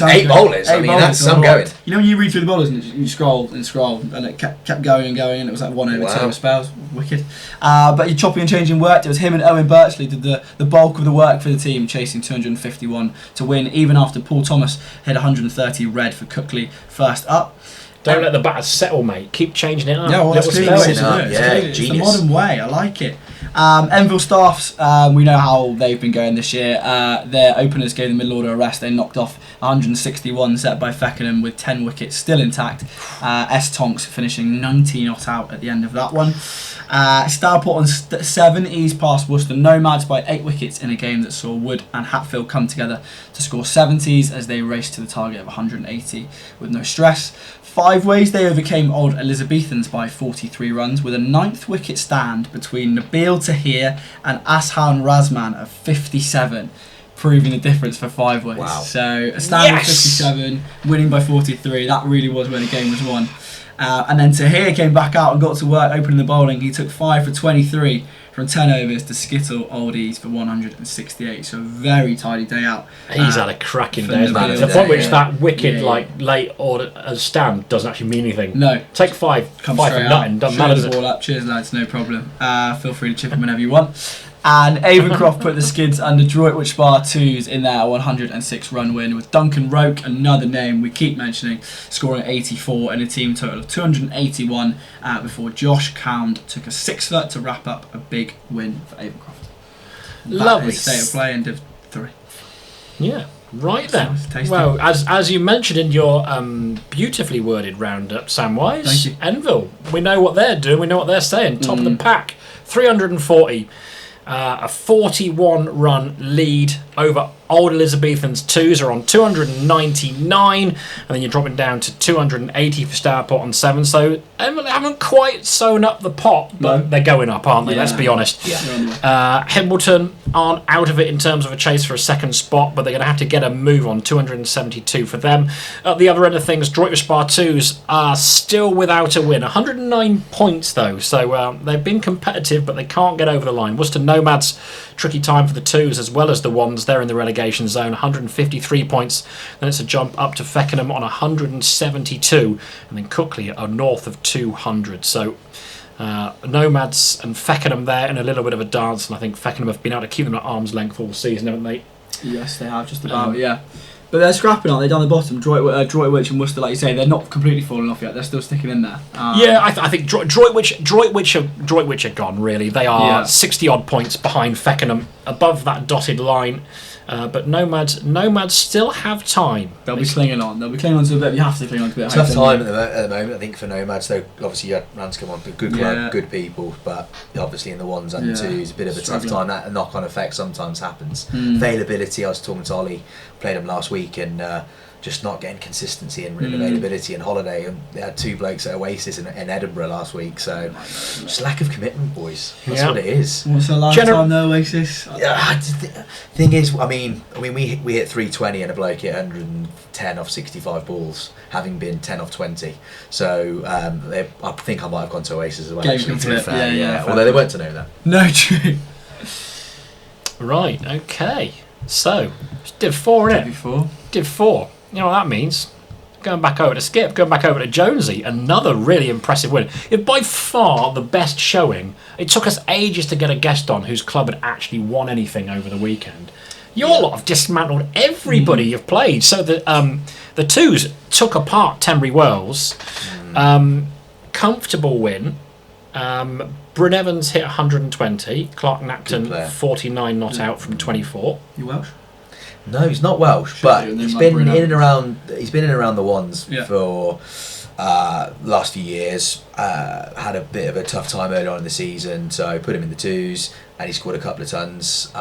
8 bowlers. I mean, that's some going. You know when you read through the bowlers and you scroll, and it kept going and going, and it was like 1 over 2 spells. Wicked. But your chopping and changing worked. It was him and Owen Birchley did the bulk of the work for the team, chasing 251 to win, even after Paul Thomas hit 130 red for Cookley first up. Don't let the batters settle, mate. Keep changing it up. Yeah, well, that's Little clearly spells. it's the modern way. I like it. Enfield Staffs, we know how they've been going this year. Their openers gave the middle order a rest. They knocked off 161 set by Feckenham with 10 wickets still intact. S. Tonks finishing 90 not out at the end of that one. Stourport on 7 eased past Worcester Nomads by 8 wickets in a game that saw Wood and Hatfield come together to score 70s as they raced to the target of 180 with no stress. 5 ways they overcame Old Elizabethans by 43 runs with a 9th wicket stand between Nabil Tahir and Ashan Razman of 57. proving the difference for 5 ways. Wow. So a standard 57, winning by 43. That really was where the game was won. And then Tahir came back out and got to work opening the bowling. He took 5 for 23 from 10 overs to skittle oldies for 168. So a very tidy day out. He's had a cracking day, isn't he? To the point which that wicked late order stand doesn't actually mean anything. No. Take 5 for nothing. Doesn't matter, does it? Ball up. Cheers, lads. No problem. Feel free to chip in whenever you want. And Avencroft put the Skids under Droitwich Spa 2s in their 106 run win, with Duncan Roke, another name we keep mentioning, scoring 84 in a team total of 281 before Josh Cound took a 6-foot to wrap up a big win for Avencroft. Lovely state of play in Div 3. Yeah. Right then. Tasty. Well, as you mentioned in your beautifully worded roundup, Samwise, Thank you. Enville, we know what they're doing, we know what they're saying. Top of the pack, 340. A 41-run lead over Old Elizabethans. 2s are on 299, and then you're dropping down to 280 for Stourport on 7. So they haven't quite sewn up the pot, but they're going up, aren't they? Yeah. Let's be honest. Yeah. Hambleton aren't out of it in terms of a chase for a second spot, but they're going to have to get a move on. 272 for them. At the other end of things, Droitwich Spa 2s are still without a win. 109 points though, so they've been competitive, but they can't get over the line. Worcester Nomads, tricky time for the 2s as well as the 1s. They're in the relegation zone. 153 points. Then it's a jump up to Feckenham on 172, and then Cookley are north of 200. So Nomads and Feckenham there in a little bit of a dance, and I think Feckenham have been able to keep them at arm's length all season, haven't they? Yes, they have, just about, yeah. But they're scrapping, aren't they, down the bottom? Droitwich and Worcester, like you say, they're not completely falling off yet. They're still sticking in there. Yeah, I think Droitwich are gone, really. They are 60-odd points behind Feckenham, above that dotted line. But Nomads still have time. They'll be clinging on. They'll be clinging on to a bit. You have to cling on to a bit. Tough time at the moment, I think, for Nomads. Though obviously, Ranscombe on good club, good people, but obviously in the 1s and 2s, a bit of a tough time. That knock-on effect sometimes happens. Availability. I was talking to Ollie, played him last week, and just not getting consistency and availability and holiday. And they had 2 blokes at Oasis in Edinburgh last week, so just lack of commitment, boys. That's what it is. What's the last time the Oasis? Thing is, I mean, we hit 320 and a bloke hit 110 off 65 balls, having been 10 off 20. So I think I might have gone to Oasis as well. Actually, to be fair, yeah. Although they weren't to know that. No, true. Right. Okay. So Div 4, innit? Div 4. You know what that means? Going back over to Skip, going back over to Jonesy, another really impressive win. It's by far the best showing. It took us ages to get a guest on whose club had actually won anything over the weekend. Your lot have dismantled everybody you've played. So the 2s took apart Tenbury Wells. Comfortable win. Bryn Evans hit 120. Clark Napton 49 not out from 24. You Welsh? No, he's not Welsh, but he's been in and around. He's been in and around the 1s for last few years. Had a bit of a tough time early on in the season, so put him in the 2s, and he scored a couple of tons.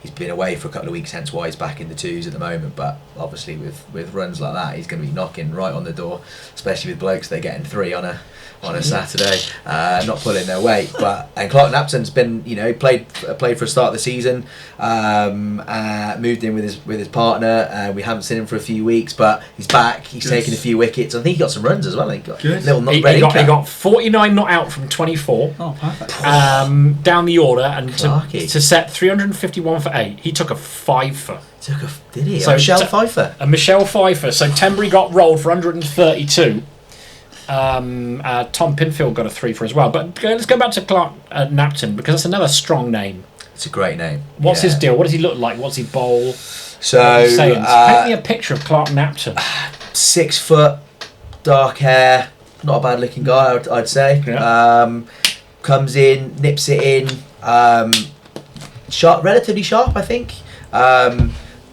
He's been away for a couple of weeks, hence why he's back in the 2s at the moment. But obviously, with runs like that, he's going to be knocking right on the door, especially with blokes that are getting 3 on a Saturday, not pulling their weight. And Clark Napton's been, played for a start of the season, moved in with his partner. We haven't seen him for a few weeks, but he's back. He's taken a few wickets. I think he got some runs as well. He got he got 49 not out from 24. Oh, perfect. Down the order, and to set 351 for 8, he took a 5-for. Did he? So Michelle Pfeiffer. Michelle Pfeiffer. So Tenbury got rolled for 132. Tom Pinfield got a 3-for as well. But let's go back to Clark Napton, because that's another strong name. It's a great name. What's his deal? What does he look like? What's he bowl? So paint me a picture of Clark Napton. 6 foot, dark hair, not a bad looking guy, I'd say. Yeah. Comes in, nips it in, sharp, relatively sharp, I think.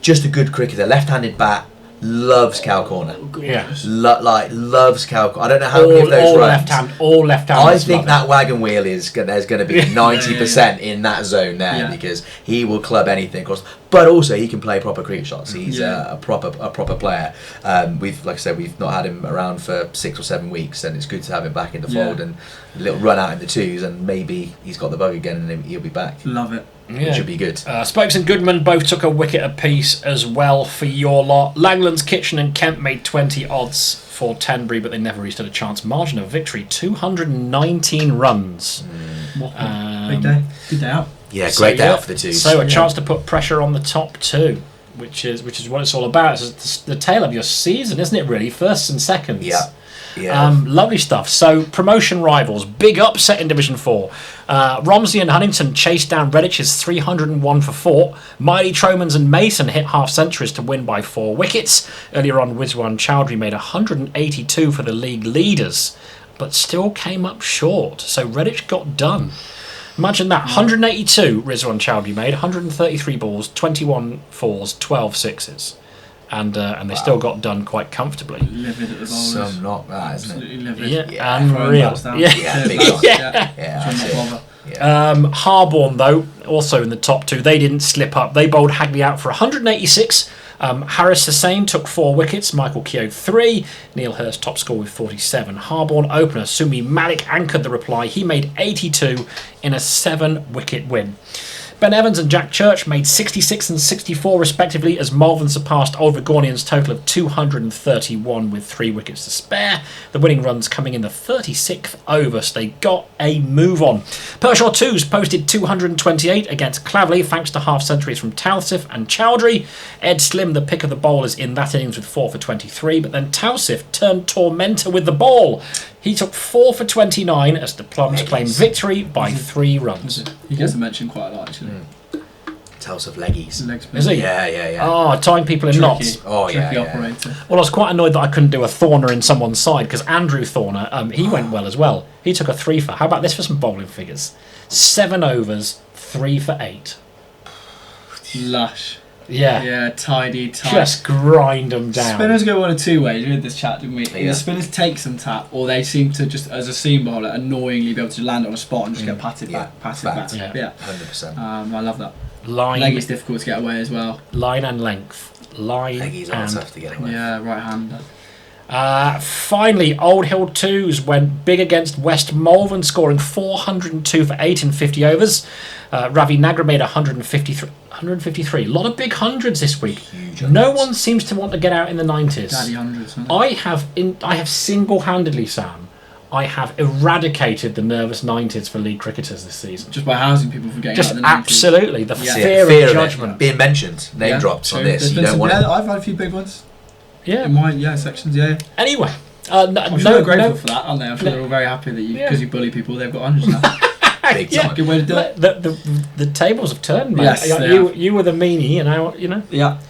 Just a good cricketer, left-handed bat. Loves cow corner. Yeah. Loves cow corner. I don't know how many of those runs. All left-handed. I think that wagon wheel there's going to be 90% in that zone there, because he will club anything across. But also he can play proper creep shots. He's a proper player. Like I said, we've not had him around for 6 or 7 weeks, and it's good to have him back in the fold and a little run out in the twos, and maybe he's got the bug again and then he'll be back. Love it. Which should be good. Spokes and Goodman both took a wicket apiece as well for your lot. Langlands, Kitchen and Kemp made 20 odds for Tenbury, but they never really stood a chance. Margin of victory, 219 runs. Big day. Good day out. Yeah, great day out for the twos. So a chance to put pressure on the top two, which is what it's all about. It's the tail of your season, isn't it, really? Firsts and seconds. Yeah. Lovely stuff. So promotion rivals, big upset in Division 4. Romsey and Huntington chased down Redditch's 301 for 4. Miley, Tromans and Mason hit half centuries to win by 4 wickets. Earlier on, Wiswan Chowdhury made 182 for the league leaders, but still came up short. So Redditch got done. Imagine that, 182 Rizwan Chowdhury made, 133 balls, 21 fours, 12 sixes. And they still got done quite comfortably. Livid at the bowlers. Some knock that, isn't it? Livid. Yeah, unreal. Harborne, though, also in the top 2, they didn't slip up. They bowled Hagley out for 186. Harris Hussain took 4 wickets, Michael Keogh 3, Neil Hurst top score with 47. Harborne opener Sumi Malik anchored the reply. He made 82 in a 7-wicket win. Ben Evans and Jack Church made 66 and 64 respectively as Malvern surpassed Old Vigornian's total of 231 with 3 wickets to spare. The winning runs coming in the 36th over, so they got a move on. Pershaw 2s posted 228 against Clavely thanks to half centuries from Tausif and Chowdhury. Ed Slim, the pick of the bowlers in that innings with 4 for 23, but then Tausif turned tormentor with the ball. He took 4 for 29 as the Plums claimed victory by 3 runs. He gets mentioned quite a lot, actually. Tells of leggies. Is he? Yeah. Oh, tying people in knots. Tricky operator. Well, I was quite annoyed that I couldn't do a Thorner in someone's side because Andrew Thorner, he went well as well. He took a 3 for. How about this for some bowling figures? 7 overs, 3 for 8. Lush. Yeah, tidy. Just grind them down. Spinners go one of 2 ways. We had this chat, didn't we? Yeah. Either spinners take some tap, or they seem to just, as a seam bowler, annoyingly be able to land on a spot and just get patted back. Yeah, 100%. I love that. Line. Leg is difficult to get away as well. Line and length. Leggies are tough to get away. Yeah, right-hander. Finally, Old Hill 2s went big against West Malvern, scoring 402 for 8 in 50 overs. Ravi Nagra made 153. A lot of big hundreds this week. No one seems to want to get out in the 90s. Daddy hundreds. I have single-handedly, Sam, I have eradicated the nervous 90s for league cricketers this season. Just by housing people from getting out in the 90s. Absolutely. The fear of judgment. Being mentioned, name drops on this. You don't want it. I've had a few big ones. Yeah. In my sections, yeah. Anyway. I'm sure they're grateful for that, aren't they? I'm sure they're all very happy that because you bully people, they've got hundreds now. Big time. Good way to do it. The tables have turned, mate. Yes, you were the meanie, and I, you know. Yeah.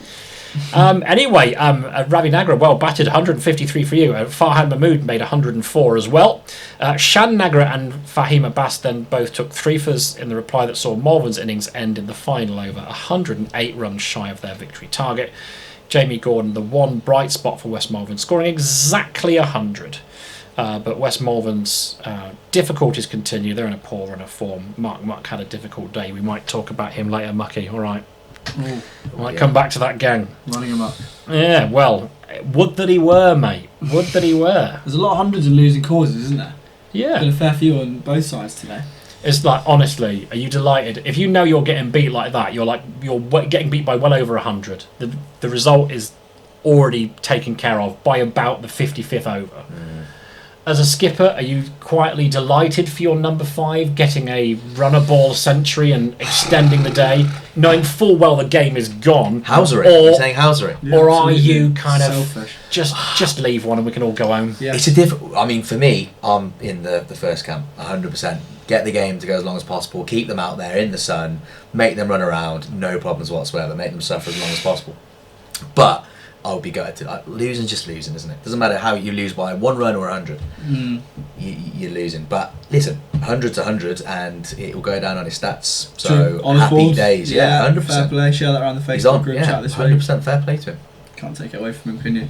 Anyway, Ravi Nagra well batted 153 for you. Farhan Mahmood made 104 as well. Shan Nagra and Fahim Abbas then both took 3-fers in the reply that saw Malvern's innings end in the final over, 108 runs shy of their victory target. Jamie Gordon, the one bright spot for West Malvern, scoring exactly 100. But West Malvern's difficulties continue. They're in a poor run of form. Mark Muck had a difficult day. We might talk about him later, Mucky. All right. Might come back to that gang. Running him up. Yeah, well, would that he were, mate. Would that he were. There's a lot of hundreds and losing causes, isn't there? Yeah. Been a fair few on both sides today. It's like, honestly, are you delighted? If you know you're getting beat like that, you're getting beat by well over 100. The result is already taken care of by about the 55th over. As a skipper, are you quietly delighted for your number 5 getting a runner ball century and extending the day, knowing full well the game is gone? Housery. You're saying housery. Yeah, or are you kind of selfish? Just leave one and we can all go home? Yeah. It's a different. I mean, for me, I'm in the first camp, 100%. Get the game to go as long as possible. Keep them out there in the sun. Make them run around. No problems whatsoever. Make them suffer as long as possible. But I would be gutted. Losing's just losing, isn't it? Doesn't matter how you lose by 1 run or 100. You're losing. But listen, 100's 100, and it will go down on his stats. So happy days. Yeah, 100%. Fair play. Share that around the Facebook group chat this week. 100% fair play to him. Can't take it away from him, can you?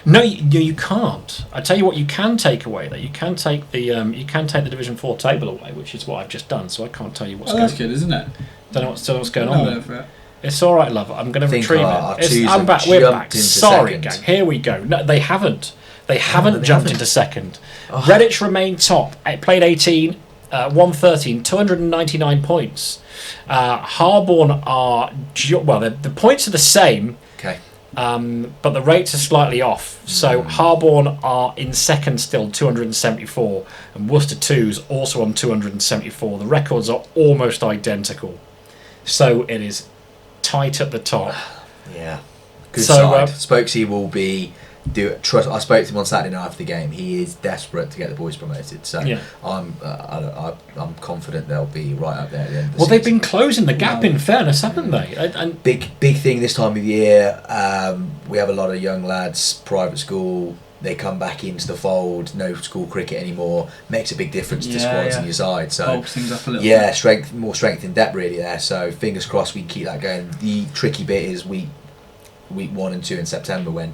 No, you can't. I tell you what, you can take away that you can take the Division 4 table away, which is what I've just done. So I can't tell you what's going on. That's good, isn't it? Don't know what's going on there. It's all right, love. I'm going to retrieve it. I'm back. We're back. Sorry, gang. Here we go. No, they haven't. They haven't jumped into second. Oh. Redditch remain top. It played 18, 113, 299 points. Harborne are the points are the same. Okay. But the rates are slightly off. So Harborne are in second still, 274, and Worcester 2's also on 274. The records are almost identical. So it is tight at the top. Yeah. Good side. Spokesy will be... I spoke to him on Saturday night after the game. He is desperate to get the boys promoted. So yeah. I'm confident they'll be right up there at the end of the season. They've been closing the gap in fairness, haven't they? And big thing this time of year. We have a lot of young lads, private school. They come back into the fold. No school cricket anymore. Makes a big difference to squads and your side. So bulks things up a little bit. More strength in depth really there. So fingers crossed we can keep that going. The tricky bit is week 1 and 2 in September when.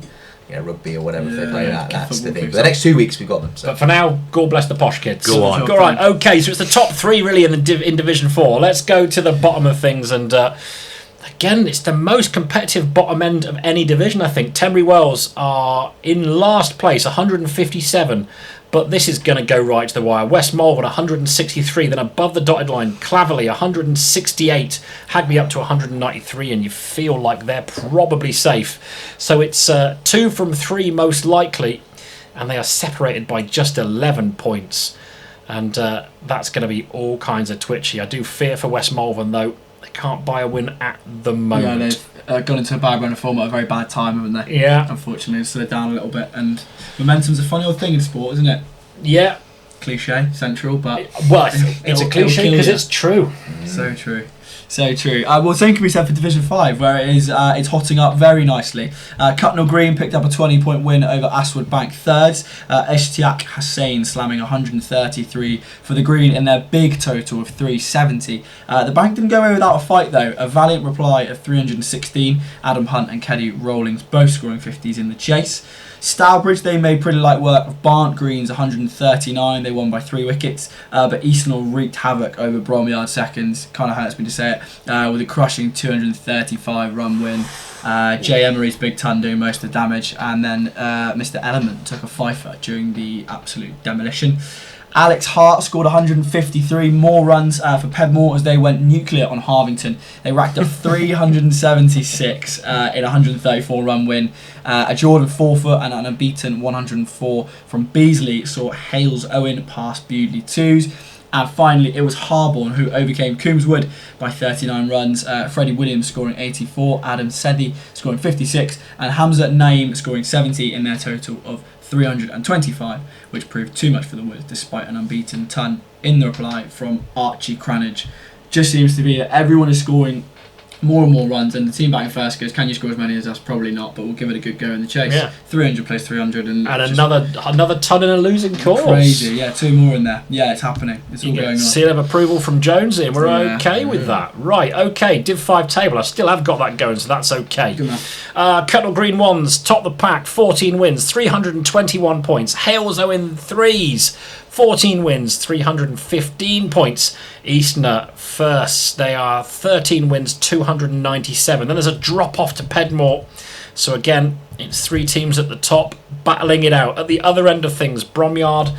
Rugby or whatever if they play that's the thing. But the next 2 weeks we've got them. So. But for now, God bless the posh kids. Go on. All right, okay, so it's the top 3 really in Division 4. Let's go to the bottom of things and again, it's the most competitive bottom end of any division, I think. Tenbury Wells are in last place, 157, but this is going to go right to the wire. West Malvern, 163, then above the dotted line, Claverley, 168, Hagby up to 193, and you feel like they're probably safe. So it's 2 from 3 most likely, and they are separated by just 11 points. And that's going to be all kinds of twitchy. I do fear for West Malvern, though. They can't buy a win at the moment. Yeah, they've gone into a bad run of form at a very bad time, haven't they? Yeah. Unfortunately, so they're down a little bit. And momentum's a funny old thing in sport, isn't it? Yeah. Cliche, central, but... it's a cliche because it's true. So true. So true. Well, same can be said for Division 5, where it is it's hotting up very nicely. Cutnell Green picked up a 20-point win over Aswood Bank thirds. Ishtiaq Hussain slamming 133 for the Green in their big total of 370. The Bank didn't go away without a fight, though. A valiant reply of 316. Adam Hunt and Keddy Rawlings both scoring 50s in the chase. Stourbridge, they made pretty light work of Barnt Green's 139. They won by 3 wickets, but Eastnall wreaked havoc over Bromyard seconds. Kind of hurts me to say it, with a crushing 235 run win. Jay Emery's big ton doing most of the damage, and then Mr. Element took a fifer during the absolute demolition. Alex Hart scored 153 more runs for Pedmore as they went nuclear on Harvington. They racked up 376 in a 134 run win. A Jordan 4-foot and an unbeaten 104 from Beasley saw Hales Owen pass Bewdley 2s. And finally, it was Harborne who overcame Coombs Wood by 39 runs. Freddie Williams scoring 84, Adam Sethi scoring 56, and Hamza Naeem scoring 70 in their total of 325, which proved too much for the Woods despite an unbeaten ton in the reply from Archie Cranage. Just seems to be that everyone is scoring more and more runs, and the team batting first goes, can you score as many as us? Probably not, but we'll give it a good go in the chase. Yeah. 300 plays 300 and another ton in a losing cause. Crazy, yeah, 2 more in there. Yeah, it's happening. It's all going on. Seal of approval from Jonesy, and we're okay with that. Right, okay, Div 5 table. I still have got that going, so that's okay. Good enough. Cuttle Green Ones, top the pack, 14 wins, 321 points. Hales Owen 3s, 14 wins, 315 points. Eastner first. They are 13 wins, 297. Then there's a drop off to Pedmore. So again, it's 3 teams at the top battling it out. At the other end of things, Bromyard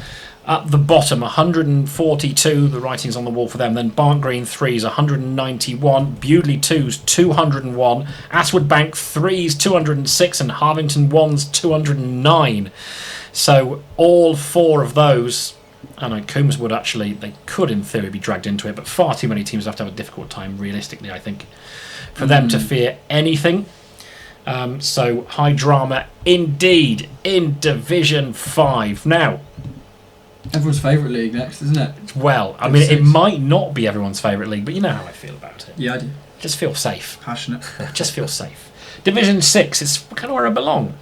at the bottom, 142. The writing's on the wall for them. Then Barnt Green 3s, 191. Bewdley 2s, 201. Aswood Bank 3s, 206. And Harvington 1s, 209. So all 4 of those... And Coombs would actually, they could in theory be dragged into it, but far too many teams have to have a difficult time, realistically, I think, for them to fear anything. So high drama indeed in Division 5. Now, everyone's favourite league next, isn't it? Well, I mean, it might not be everyone's favourite league, but you know how I feel about it. Yeah, I do. Just feel safe. Passionate. Just feel safe. Division 6, it's kind of where I belong.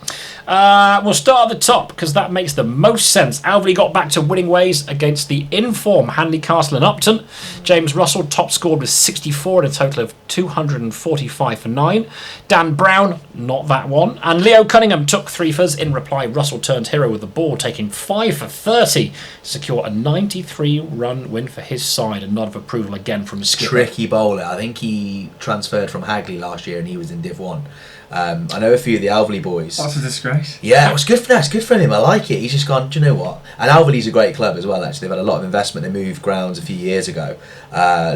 We'll start at the top because that makes the most sense. Alveley got back to winning ways against the in-form Handley Castle and Upton. James Russell top scored with 64 in a total of 245 for 9. Dan Brown, not that one. And Leo Cunningham took 3 furs. In reply, Russell turned hero with the ball, taking 5 for 30 to secure a 93-run win for his side. A nod of approval again from skipper. Tricky bowler. I think he transferred from Hagley last year and he was in Div 1. I know a few of the Alveley boys. That's a disgrace. Yeah, it was good for that. It's good for him. I like it. He's just gone, do you know what? And Alveley's a great club as well, actually. They've had a lot of investment. They moved grounds a few years ago.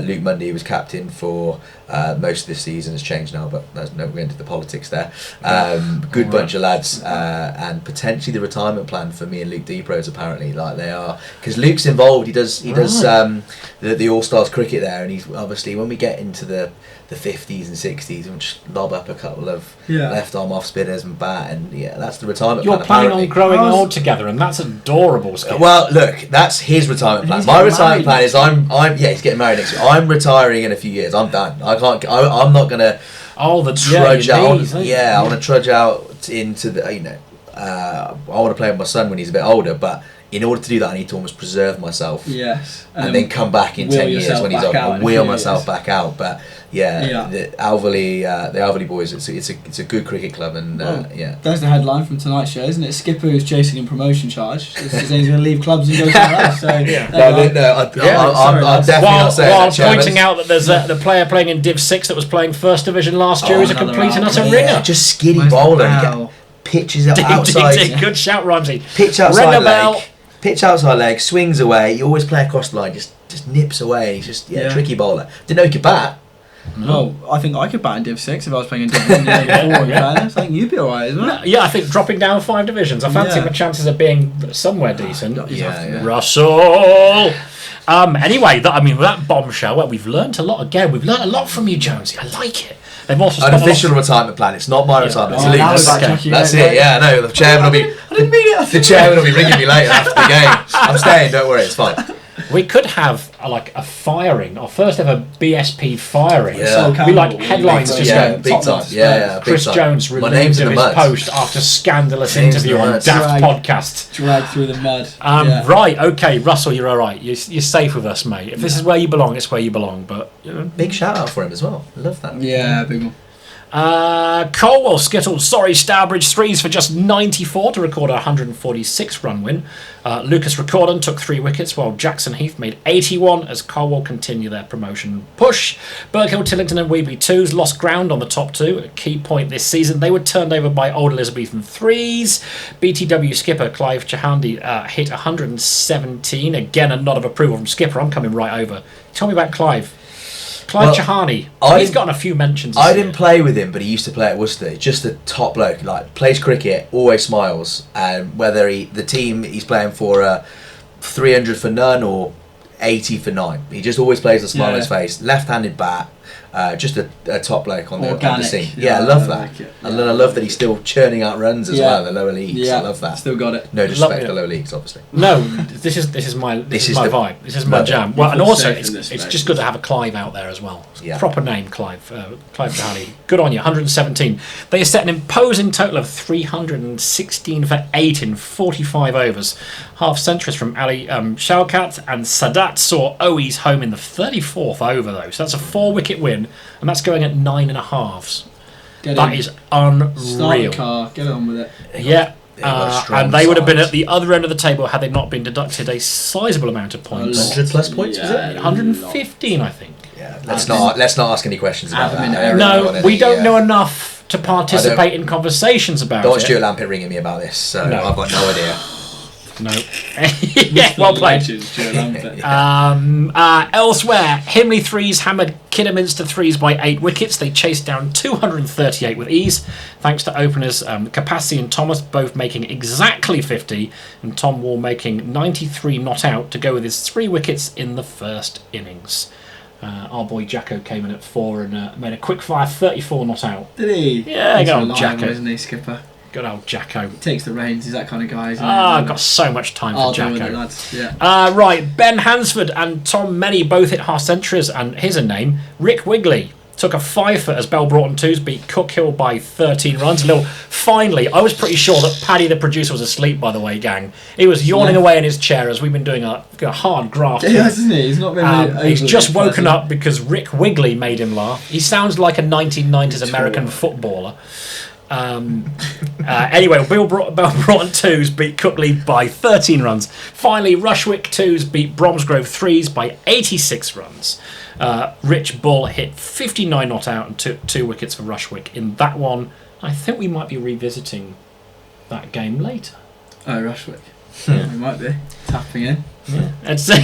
Luke Mundy was captain for most of this season. Has changed now, but there's no going into the politics there. Good bunch of lads. And potentially the retirement plan for me and Luke Deeprose, apparently. Like they are. Because Luke's involved. He does the All-Stars cricket there. And he's obviously, when we get into the 50s and 60s, we'll just lob up a couple of left arm off spinners and bat, and that's the retirement plan. You're planning on growing old together, and that's adorable, Skip. Well, look, that's his retirement plan. My retirement plan is he's getting married next year. I'm retiring in a few years. I'm done. I'm not gonna trudge out. I want to trudge out into the I want to play with my son when he's a bit older, but in order to do that, I need to almost preserve myself. Yes. And then come back in 10 years when he's old and wheel myself back out. But the Alveley boys, it's a good cricket club, and There's the headline from tonight's show, isn't it? Skipper is chasing a promotion charge. He's going to leave clubs and go somewhere else. So I'm definitely not saying while that, pointing out that there's the player playing in Div 6 that was playing First Division last year is a complete and utter ringer. Just skinny bowler. Pitches outside. Good shout, Ramsey. Pitch outside leg. Pitch outside leg, swings away. You always play across the line, just nips away. He's just tricky bowler. Didn't know he could bat. Well, I think I could bat in Div 6 if I was playing in Div 1 the year before, in fairness. I think you'd be alright as well. Yeah, I think dropping down 5 divisions. I fancy my chances of being somewhere decent. Russell! Anyway, that bombshell, well, we've learnt a lot again. We've learnt a lot from you, Jonesy. I like it. They've also an official retirement plan. It's not my retirement. It's Luke's. That's it. Yeah, no. The chairman will be. I didn't mean it. The chairman will be ringing me later after the game. I'm staying. Don't worry. It's fine. We could have a firing, our first ever BSP firing. Yeah. Be like headlines just going big time. Yeah, Chris Jones removed of his post after scandalous interview on Daft Podcast. Dragged through the mud. Right, okay, Russell, you're all right. You're safe with us, mate. If this is where you belong, it's where you belong. But big shout out for him as well. I love that. Yeah, big one. Colwell skittled Stourbridge 3s for just 94 to record a 146 run win. Lucas Ricordan took 3 wickets while Jackson Heath made 81 as Colwell continue their promotion push. Berkhill, Tillington and Weebly 2s lost ground on the top 2 at a key point this season. They were turned over by Old Elizabethan 3s. BTW skipper Clive Chahandi hit 117. Again, a nod of approval from skipper. I'm coming right over. Tell me about Clive. Clive Chahani. He's gotten a few mentions. I didn't play with him, but he used to play at Worcester. Just a top bloke. Like plays cricket, always smiles. And whether the team he's playing for 300 for none or 80 for 9, he just always plays a smile on his face. Left-handed bat. Just a top bloke on the scene. Yeah, I love that. Like and then I love that he's still churning out runs as well in the lower leagues. I love that. Still got it. No disrespect to the lower leagues, obviously. No, this is my vibe. This is my jam. Well, and also it's just good to have a Clive out there as well. Proper name, Clive. Clive Jahani. Good on you. 117. They set an imposing total of 316 for 8 in 45 overs. Half centuries from Ali Shaukat and Sadat saw Owies home in the 34th over though. So that's a 4-wicket win. And that's going at 9.5s. That is unreal. Start the car, get on with it. Yeah. And they would have been at the other end of the table had they not been deducted a sizable amount of points. 100 plus points, was it? 115, I think. Yeah. Let's not ask any questions about that. No, we don't know enough to participate in conversations about it. Don't Stuart Lampett ringing me about this, so no. I've got no idea. No. Yeah, well played. Elsewhere, Himley 3s hammered Kidderminster 3s by 8 wickets. They chased down 238 with ease, thanks to openers Capacity and Thomas both making exactly 50, and Tom Wall making 93 not out to go with his 3 wickets in the first innings. Our boy Jacko came in at 4 and made a quick fire 34 not out. Did he? Yeah, good old Jacko. Isn't he, skipper? Good old Jacko. Takes the reins, he's that kind of guy. I've got so much time for Jacko. Yeah. Right, Ben Hansford and Tom Many both hit half centuries, and here's a name, Rick Wigley. took a 5-foot as Bell Broughton 2s beat Cookhill by 13 runs. Finally, I was pretty sure that Paddy the producer was asleep, by the way, gang. He was yawning away in his chair as we've been doing a hard graft. Yeah, isn't he? He's not been he's just woken up because Rick Wigley made him laugh. He sounds like a 1990s American footballer. Anyway, Bell Broughton 2s beat Cookley by 13 runs. Finally, Rushwick 2s beat Bromsgrove 3s by 86 runs. Rich Bull hit 59 not out and took 2 wickets for Rushwick in that one. I think we might be revisiting that game later. Oh, Rushwick. Yeah. We might be tapping in. Yeah. It's a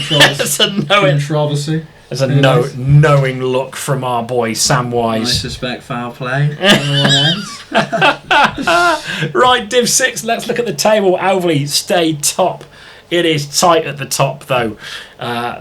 controversy. There's a knowing look from our boy Sam Wise. I suspect foul play. Right, Div 6, let's look at the table. Alveley stayed top. It is tight at the top, though.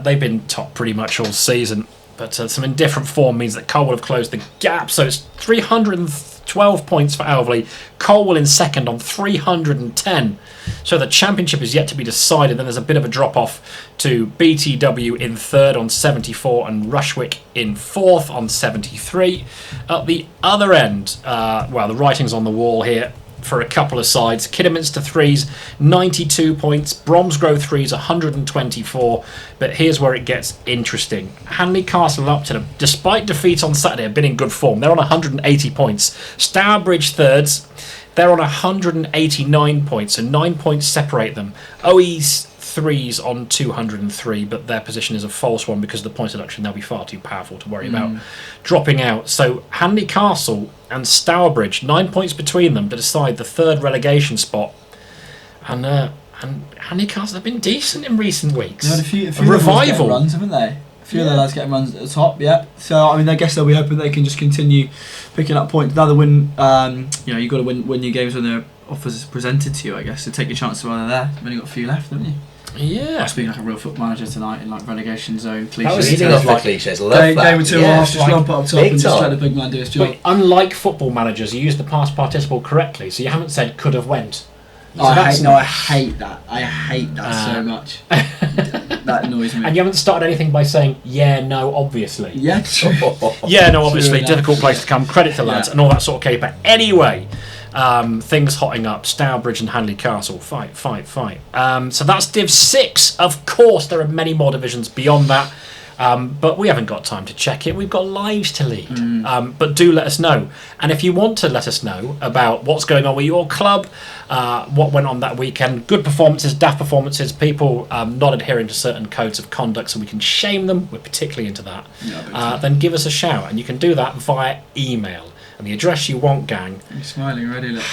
They've been top pretty much all season. But some indifferent form means that Colwell have closed the gap. So it's 312 points for Alveley. Colwell in second on 310. So the championship is yet to be decided. Then there's a bit of a drop-off to BTW in third on 74 and Rushwick in fourth on 73. At the other end, the writing's on the wall here for a couple of sides. Kidderminster 3s, 92 points. Bromsgrove 3s, 124. But here's where it gets interesting. Hanley Castle and Upton, despite defeats on Saturday, have been in good form. They're on 180 points. Stourbridge thirds, they're on 189 points, so 9 points separate them. OE's 3s on 203, but their position is a false one because of the point deduction. They'll be far too powerful to worry about dropping out. So Hanley Castle and Stourbridge, 9 points between them to decide the third relegation spot. And Hanley Castle have been decent in recent weeks. They had a few revival runs, haven't they? A few of the lads getting runs at the top, yeah. So I guess they'll be hoping they can just continue picking up points. Now the win, you've got to win your games when their offers are presented to you, I guess, to take your chances while they're there. You've only got a few left, haven't you? Yeah. Must be like a real foot manager tonight in like relegation zone cliches. That was eating off the cliches. Love that. Game with 2 halves, just lump it up top and just let the big man do his job. But unlike football managers, you use the past participle correctly, so you haven't said could have went. So I hate that. I hate that so much. That annoys me. And you haven't started anything by saying, yeah, no, obviously. Yeah, true. Yeah, no, obviously, difficult place to come. Credit to lads and all that sort of caper. Anyway, things hotting up. Stourbridge and Hanley Castle. Fight. So that's Div 6. Of course, there are many more divisions beyond that. But we haven't got time to check it. We've got lives to lead. But do let us know. And if you want to let us know about what's going on with your club, what went on that weekend, good performances, daft performances, people not adhering to certain codes of conduct so we can shame them, we're particularly into that, then give us a shout. And you can do that via email. And the address you want, gang, you're smiling already, look,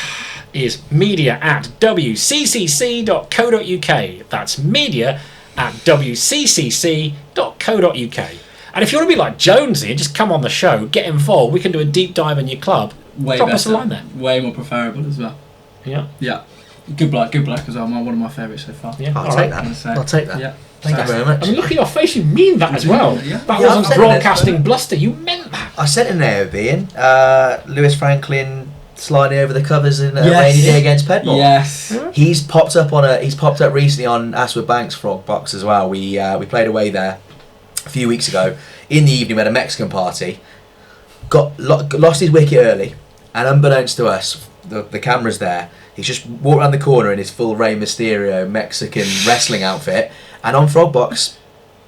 is media@wccc.co.uk. That's media@wccc.co.uk. And if you want to be like Jonesy and just come on the show, get involved, we can do a deep dive in your club. Drop us a line there. Way more preferable as well. Yeah. Good bloke as well. One of my favourites so far. Yeah. I'll take that. Yeah. Thank you very much. I mean, look at your face, you mean that as well. Yeah. That wasn't broadcasting bluster, you meant that. I sent an AOB in. Lewis Franklin sliding over the covers in a rainy day against Pedmore. Yes. He's popped up recently on Aswood Bank's Frog Box as well. We played away there a few weeks ago. In the evening we had a Mexican party. Lost his wicket early, and unbeknownst to us, the camera's there. He's just walked around the corner in his full Rey Mysterio Mexican wrestling outfit, and on Frog Box,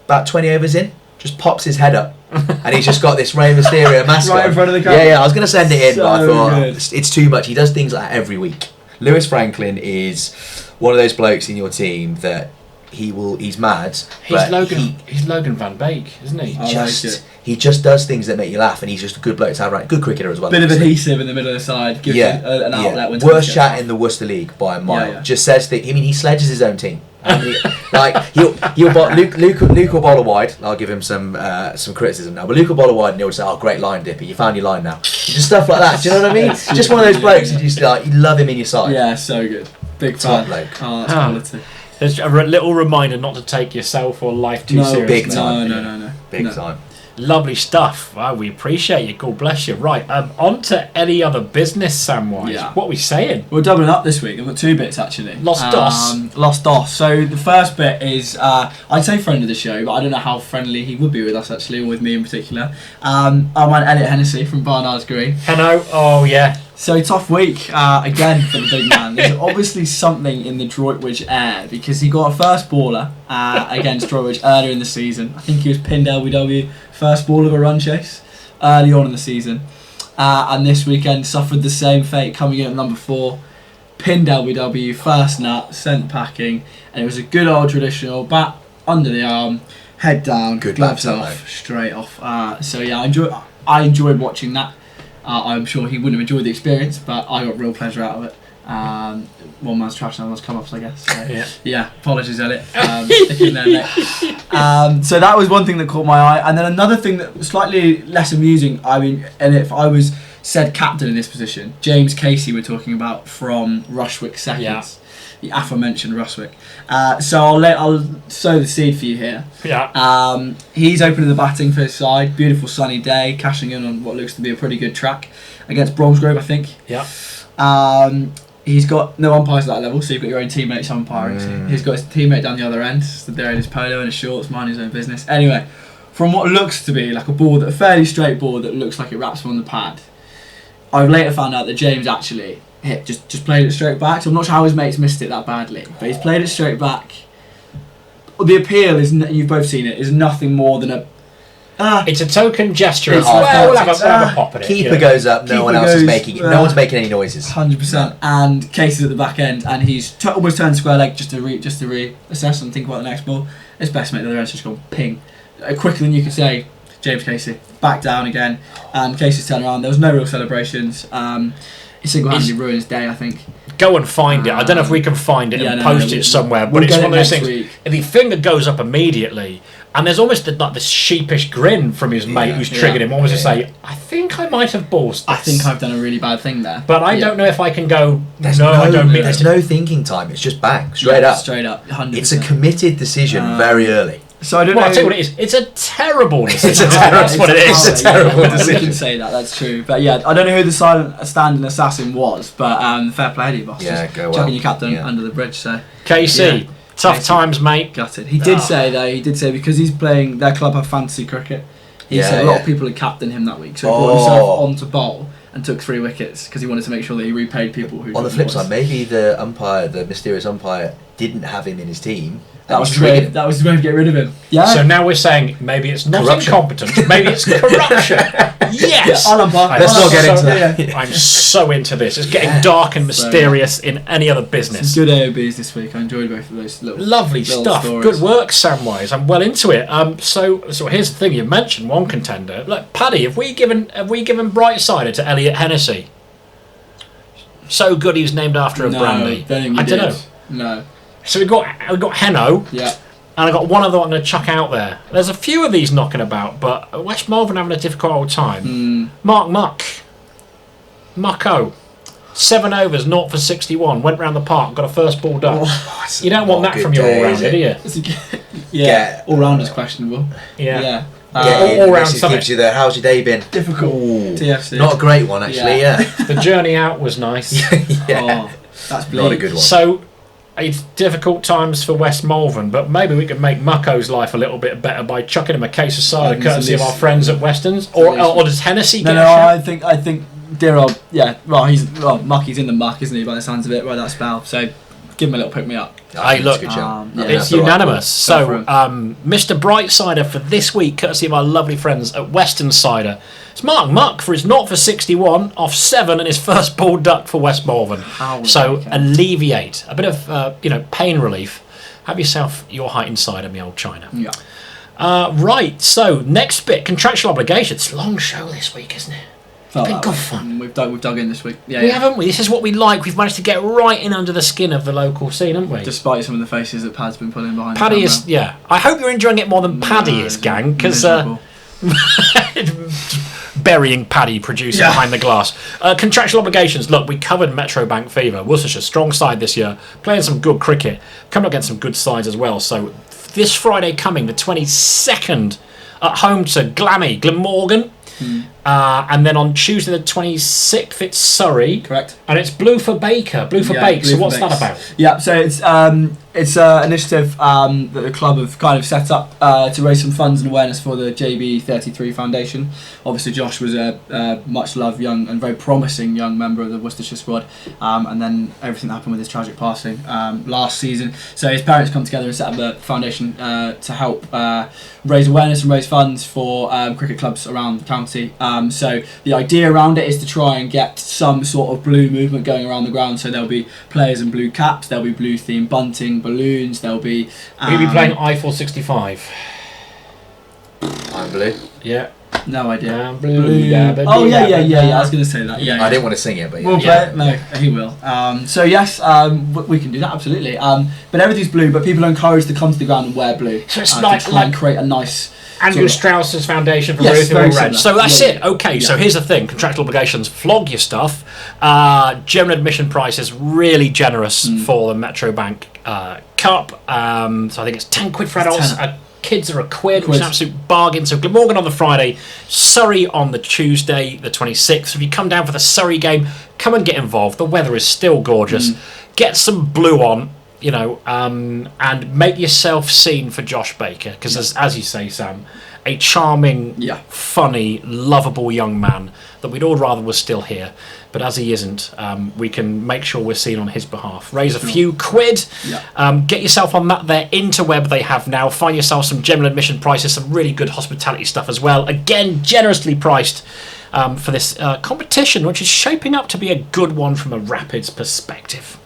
about 20 overs in, just pops his head up, and he's just got this Rey Mysterio mask right on. in front of the camera. Yeah, I was going to send it in, So but I thought good. it's too much. He does things like that every week. Lewis Franklin is one of those blokes in your team that he's mad. He's Logan Van Beek, isn't he? He just does things that make you laugh, and he's just a good bloke to have around. Good cricketer as well. Bit of adhesive in the middle of the side, gives you an outlet. When Worst chat in the Worcester League by a mile. Yeah. Just says that. I mean, he sledges his own team. He'll Luke will bowl a wide. I'll give him some criticism now. But Luke will bowl a wide, and he'll say, "Oh, great line, Dippy. You found your line now." Just stuff like that. Do you know what I mean? Just one of those blokes. You just you love him in your side. Yeah, so good. Big Top fan. bloke. Oh, that's quality. There's a little reminder not to take yourself or life too seriously. Big time. No. Big time. Lovely stuff. Wow, we appreciate you. God bless you. Right, on to any other business, Samwise. Yeah. What are we saying? We're doubling up this week. I've got 2 bits actually. Los Dos. Los Dos. So the first bit is, I'd say friend of the show, but I don't know how friendly he would be with us actually, or with me in particular. Our man Elliot Hennessy from Barnard's Green. Hello. Oh, yeah. So tough week again for the big man. There's obviously something in the Droitwich air because he got a first baller against Droitwich earlier in the season. I think he was pinned LBW first ball of a run chase early on in the season, and this weekend suffered the same fate, coming in at number 4, pinned LBW first nut, sent packing, and it was a good old traditional bat under the arm, head down, good gloves bat, off, straight off. So yeah, I enjoyed watching that. I'm sure he wouldn't have enjoyed the experience, but I got real pleasure out of it. One man's trash, another man's come off, I guess. So, yeah, apologies, Elliot. Sticking there, mate. So that was one thing that caught my eye, and then another thing that was slightly less amusing. I mean, and if I was said captain in this position, James Casey we're talking about from Rushwick Seconds, the aforementioned Rushwick. So I'll sow the seed for you here. Yeah. He's opening the batting for his side. Beautiful sunny day, cashing in on what looks to be a pretty good track against Bromsgrove, I think. Yeah. He's got no umpires at that level, so you've got your own teammates umpiring. So he's got his teammate down the other end, stood there in his polo and his shorts, minding his own business. Anyway, from what looks to be like a fairly straight ball that looks like it wraps him on the pad, I've later found out that James actually just played it straight back. So I'm not sure how his mates missed it that badly, but he's played it straight back. The appeal is, you've both seen it, is nothing more than a. It's a token gesture. It's We'll have a pop at it. Keeper goes up. No one else is making it. No one's making any noises. 100%. And Casey's at the back end, and he's almost turned square leg just to reassess and think about the next ball. His best mate at the other end's just gone ping, quicker than you could say. James Casey back down again, and Casey's turned around. There was no real celebrations. He single-handedly ruined his day, I think. Go and find it. I don't know if we can find it and post it somewhere, but it's one of those things. If the finger goes up immediately, and there's almost this sheepish grin from his mate who's triggered him, almost to say, I think I might have balls this. I think I've done a really bad thing there. But I don't know if I can go, I don't mean there's no thinking time. It's just bang, straight up. Straight up, 100%. It's a committed decision very early. So I don't know. I'll tell you what it is. It's a terrible decision. That's what it is. It's a terrible decision. We can say that. That's true. But yeah, I don't know who the silent standing assassin was, but fair play to you, boss. Yeah, go well. Chucking your captain under the bridge. So KC, tough times, mate. Gutted. He did say though. He did say because he's playing their club have fantasy cricket. He said a lot of people had captained him that week, so he brought himself on to bowl and took 3 wickets because he wanted to make sure that he repaid people who. On the flip side, maybe the mysterious umpire, didn't have him in his team. That was great. That was the way to get rid of him. Yeah. So now we're saying maybe it's not incompetence, maybe it's corruption. Yes. Yeah, umpire. Let's not get into that. Yeah. I'm so into this. It's getting dark and mysterious in any other business. Some good AOBs this week. I enjoyed both of those lovely stuff. Stories. Good work, Samwise. I'm well into it. So here's the thing. You mentioned one contender. Look, Paddy, have we given Brightsider to Elliot Hennessy? So good he was named after a brandy. I don't know. No. So we got Henno, and I got one other one I'm going to chuck out there. There's a few of these knocking about, but West Malvern having a difficult old time. Mark Mucko, 7 overs, 0 for 61, went round the park, got a first ball done. You don't want that from your all-rounder, do you? All rounders questionable. Yeah. All round something. Gives you the, how's your day been? Difficult. TFC. Not a great one actually. Yeah. The journey out was nice. That's not a good one. So. It's difficult times for West Malvern, but maybe we could make Mucko's life a little bit better by chucking him a case of cider, courtesy of our friends at Weston's, or does Hennessy get a shot? I think dear old, Mucky's in the muck, isn't he? By the sounds of it, by that spell. So give him a little pick me up. Hey, look, it's unanimous. So, Mr. Brightsider for this week, courtesy of our lovely friends at Western Cider. It's Mark Muck for his 0 for 61 off 7 and his first ball duck for West Malvern. So alleviate a bit of pain relief. Have yourself your height inside of me, old China. Yeah. Right. So next bit, contractual obligations. Long show this week, isn't it? It's been good fun. We've dug in this week. Haven't we? This is what we like. We've managed to get right in under the skin of the local scene, haven't we? Despite some of the faces that Pad's been pulling behind. Paddy is, I hope you're enjoying it more than Paddy is, gang, because burying Paddy producer behind the glass. Contractual obligations. Look, we covered Metro Bank Fever. Worcestershire, strong side this year, playing some good cricket, coming up against some good sides as well. So this Friday coming, the 22nd at home to Glamorgan. And then on Tuesday the 26th, it's Surrey. Correct. And it's Blue for Baker. Blue for Bake. So what's that about? Yeah, so it's an initiative that the club have kind of set up to raise some funds and awareness for the JB33 Foundation. Obviously, Josh was a much-loved young and very promising young member of the Worcestershire squad, and then everything that happened with his tragic passing last season. So his parents come together and set up the foundation to help raise awareness and raise funds for cricket clubs around the county. So the idea around it is to try and get some sort of blue movement going around the ground. So there'll be players in blue caps, there'll be blue themed bunting, balloons, there'll be... Will you be playing I-465? I'm blue. Yeah. No idea. Blue. Oh yeah. I was going to say that. Yeah. I didn't want to sing it, but we'll play it. No, he will. So yes, we can do that absolutely. But everything's blue, but people are encouraged to come to the ground and wear blue. So it's to try and create a nice... Andrew Strauss's foundation for Ruth in Red. So that's it. Okay, so here's the thing. Contractual obligations. Flog your stuff. General admission price is really generous for the Metro Bank Cup. So I think it's 10 quid for adults. Kids are a quid, which is an absolute bargain. So Glamorgan on the Friday, Surrey on the Tuesday, the 26th. So if you come down for the Surrey game, come and get involved. The weather is still gorgeous. Get some blue on. And make yourself seen for Josh Baker, because as you say, Sam, a charming, funny, lovable young man that we'd all rather was still here, but as he isn't, we can make sure we're seen on his behalf. Raise a few quid, get yourself on that there interweb they have now, find yourself some general admission prices, some really good hospitality stuff as well, again generously priced for this competition, which is shaping up to be a good one from a Rapids perspective.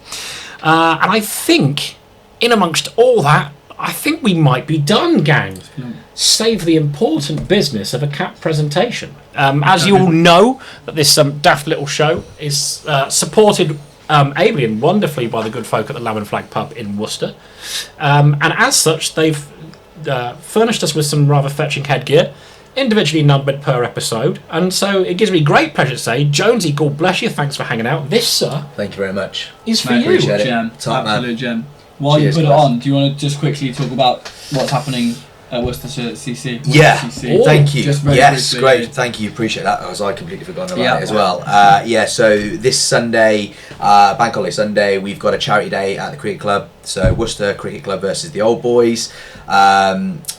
And I think, in amongst all that, I think we might be done, gang. Save the important business of a cap presentation. As you all know, that this daft little show is supported ably and wonderfully by the good folk at the Lamb and Flag pub in Worcester. And as such, they've furnished us with some rather fetching headgear, individually numbered per episode, and so it gives me great pleasure to say, Jonesy, God bless you, thanks for hanging out. This, sir, thank you very much, is for you. Appreciate it. Gem. Top Absolute man. gem. While Cheers, you put guys. it on, do you want to just quickly talk about what's happening at Worcestershire CC? Yeah, CC? thank you. Just very Yes, briefly. great, thank you, appreciate that, as I completely forgotten about it as well. So this Sunday, Bank Holiday Sunday, we've got a charity day at the cricket club, so Worcester Cricket Club versus the Old Boys.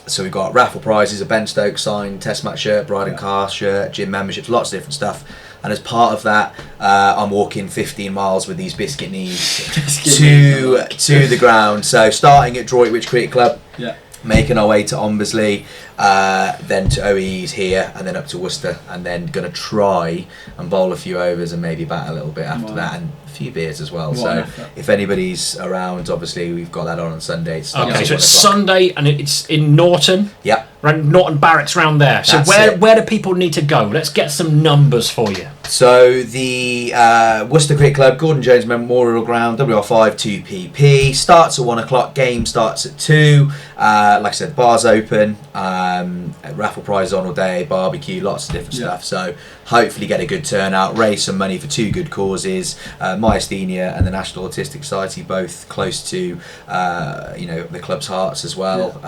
So we've got raffle prizes, a Ben Stokes signed test match shirt, bride and car shirt, gym memberships, lots of different stuff. And as part of that, I'm walking 15 miles with these biscuit knees to the ground. So starting at Droitwich Cricket Club, making our way to Ombersley, then to OE's here, and then up to Worcester, and then going to try and bowl a few overs and maybe bat a little bit after that, and a few beers as well. So if anybody's around, obviously we've got that on Sunday. Okay, so it's Sunday and it's in Norton. Yeah. Around Norton Barracks round there. So where do people need to go? Let's get some numbers for you. So the Worcester Cricket Club, Gordon Jones Memorial Ground, WR5 2PP, starts at 1 o'clock, game starts at 2. Like I said, bar's open, raffle prize on all day, barbecue, lots of different stuff. So hopefully get a good turnout, raise some money for two good causes, myasthenia and the National Autistic Society, both close to the club's hearts as well.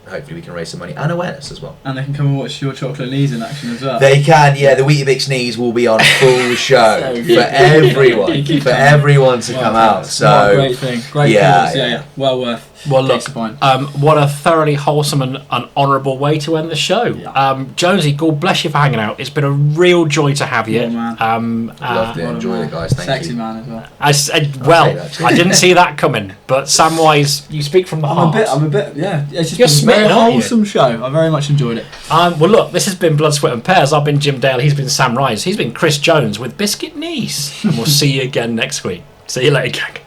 Hopefully we can raise some money and awareness as well. And they can come and watch your chocolate knees in action as well. They can, the Weetabix knees will be on full show for everyone to come out. So what a great thing, great cause. Well worth. Well, look, what a thoroughly wholesome and honourable way to end the show. Jonesy, God bless you for hanging out. It's been a real joy to have you. Loved it, enjoyed it, guys. Thank Sexy you. man as well. I didn't see that coming, but Samwise, you speak from the heart. I'm a bit, It's just You're been smitten, a very aren't you? wholesome show. I very much enjoyed it. Well, look, this has been Blood, Sweat and Pears. I've been Jim Dale. He's been Sam Rise. He's been Chris Jones with Biscuit Knees. And we'll see you again next week. See you later, gang.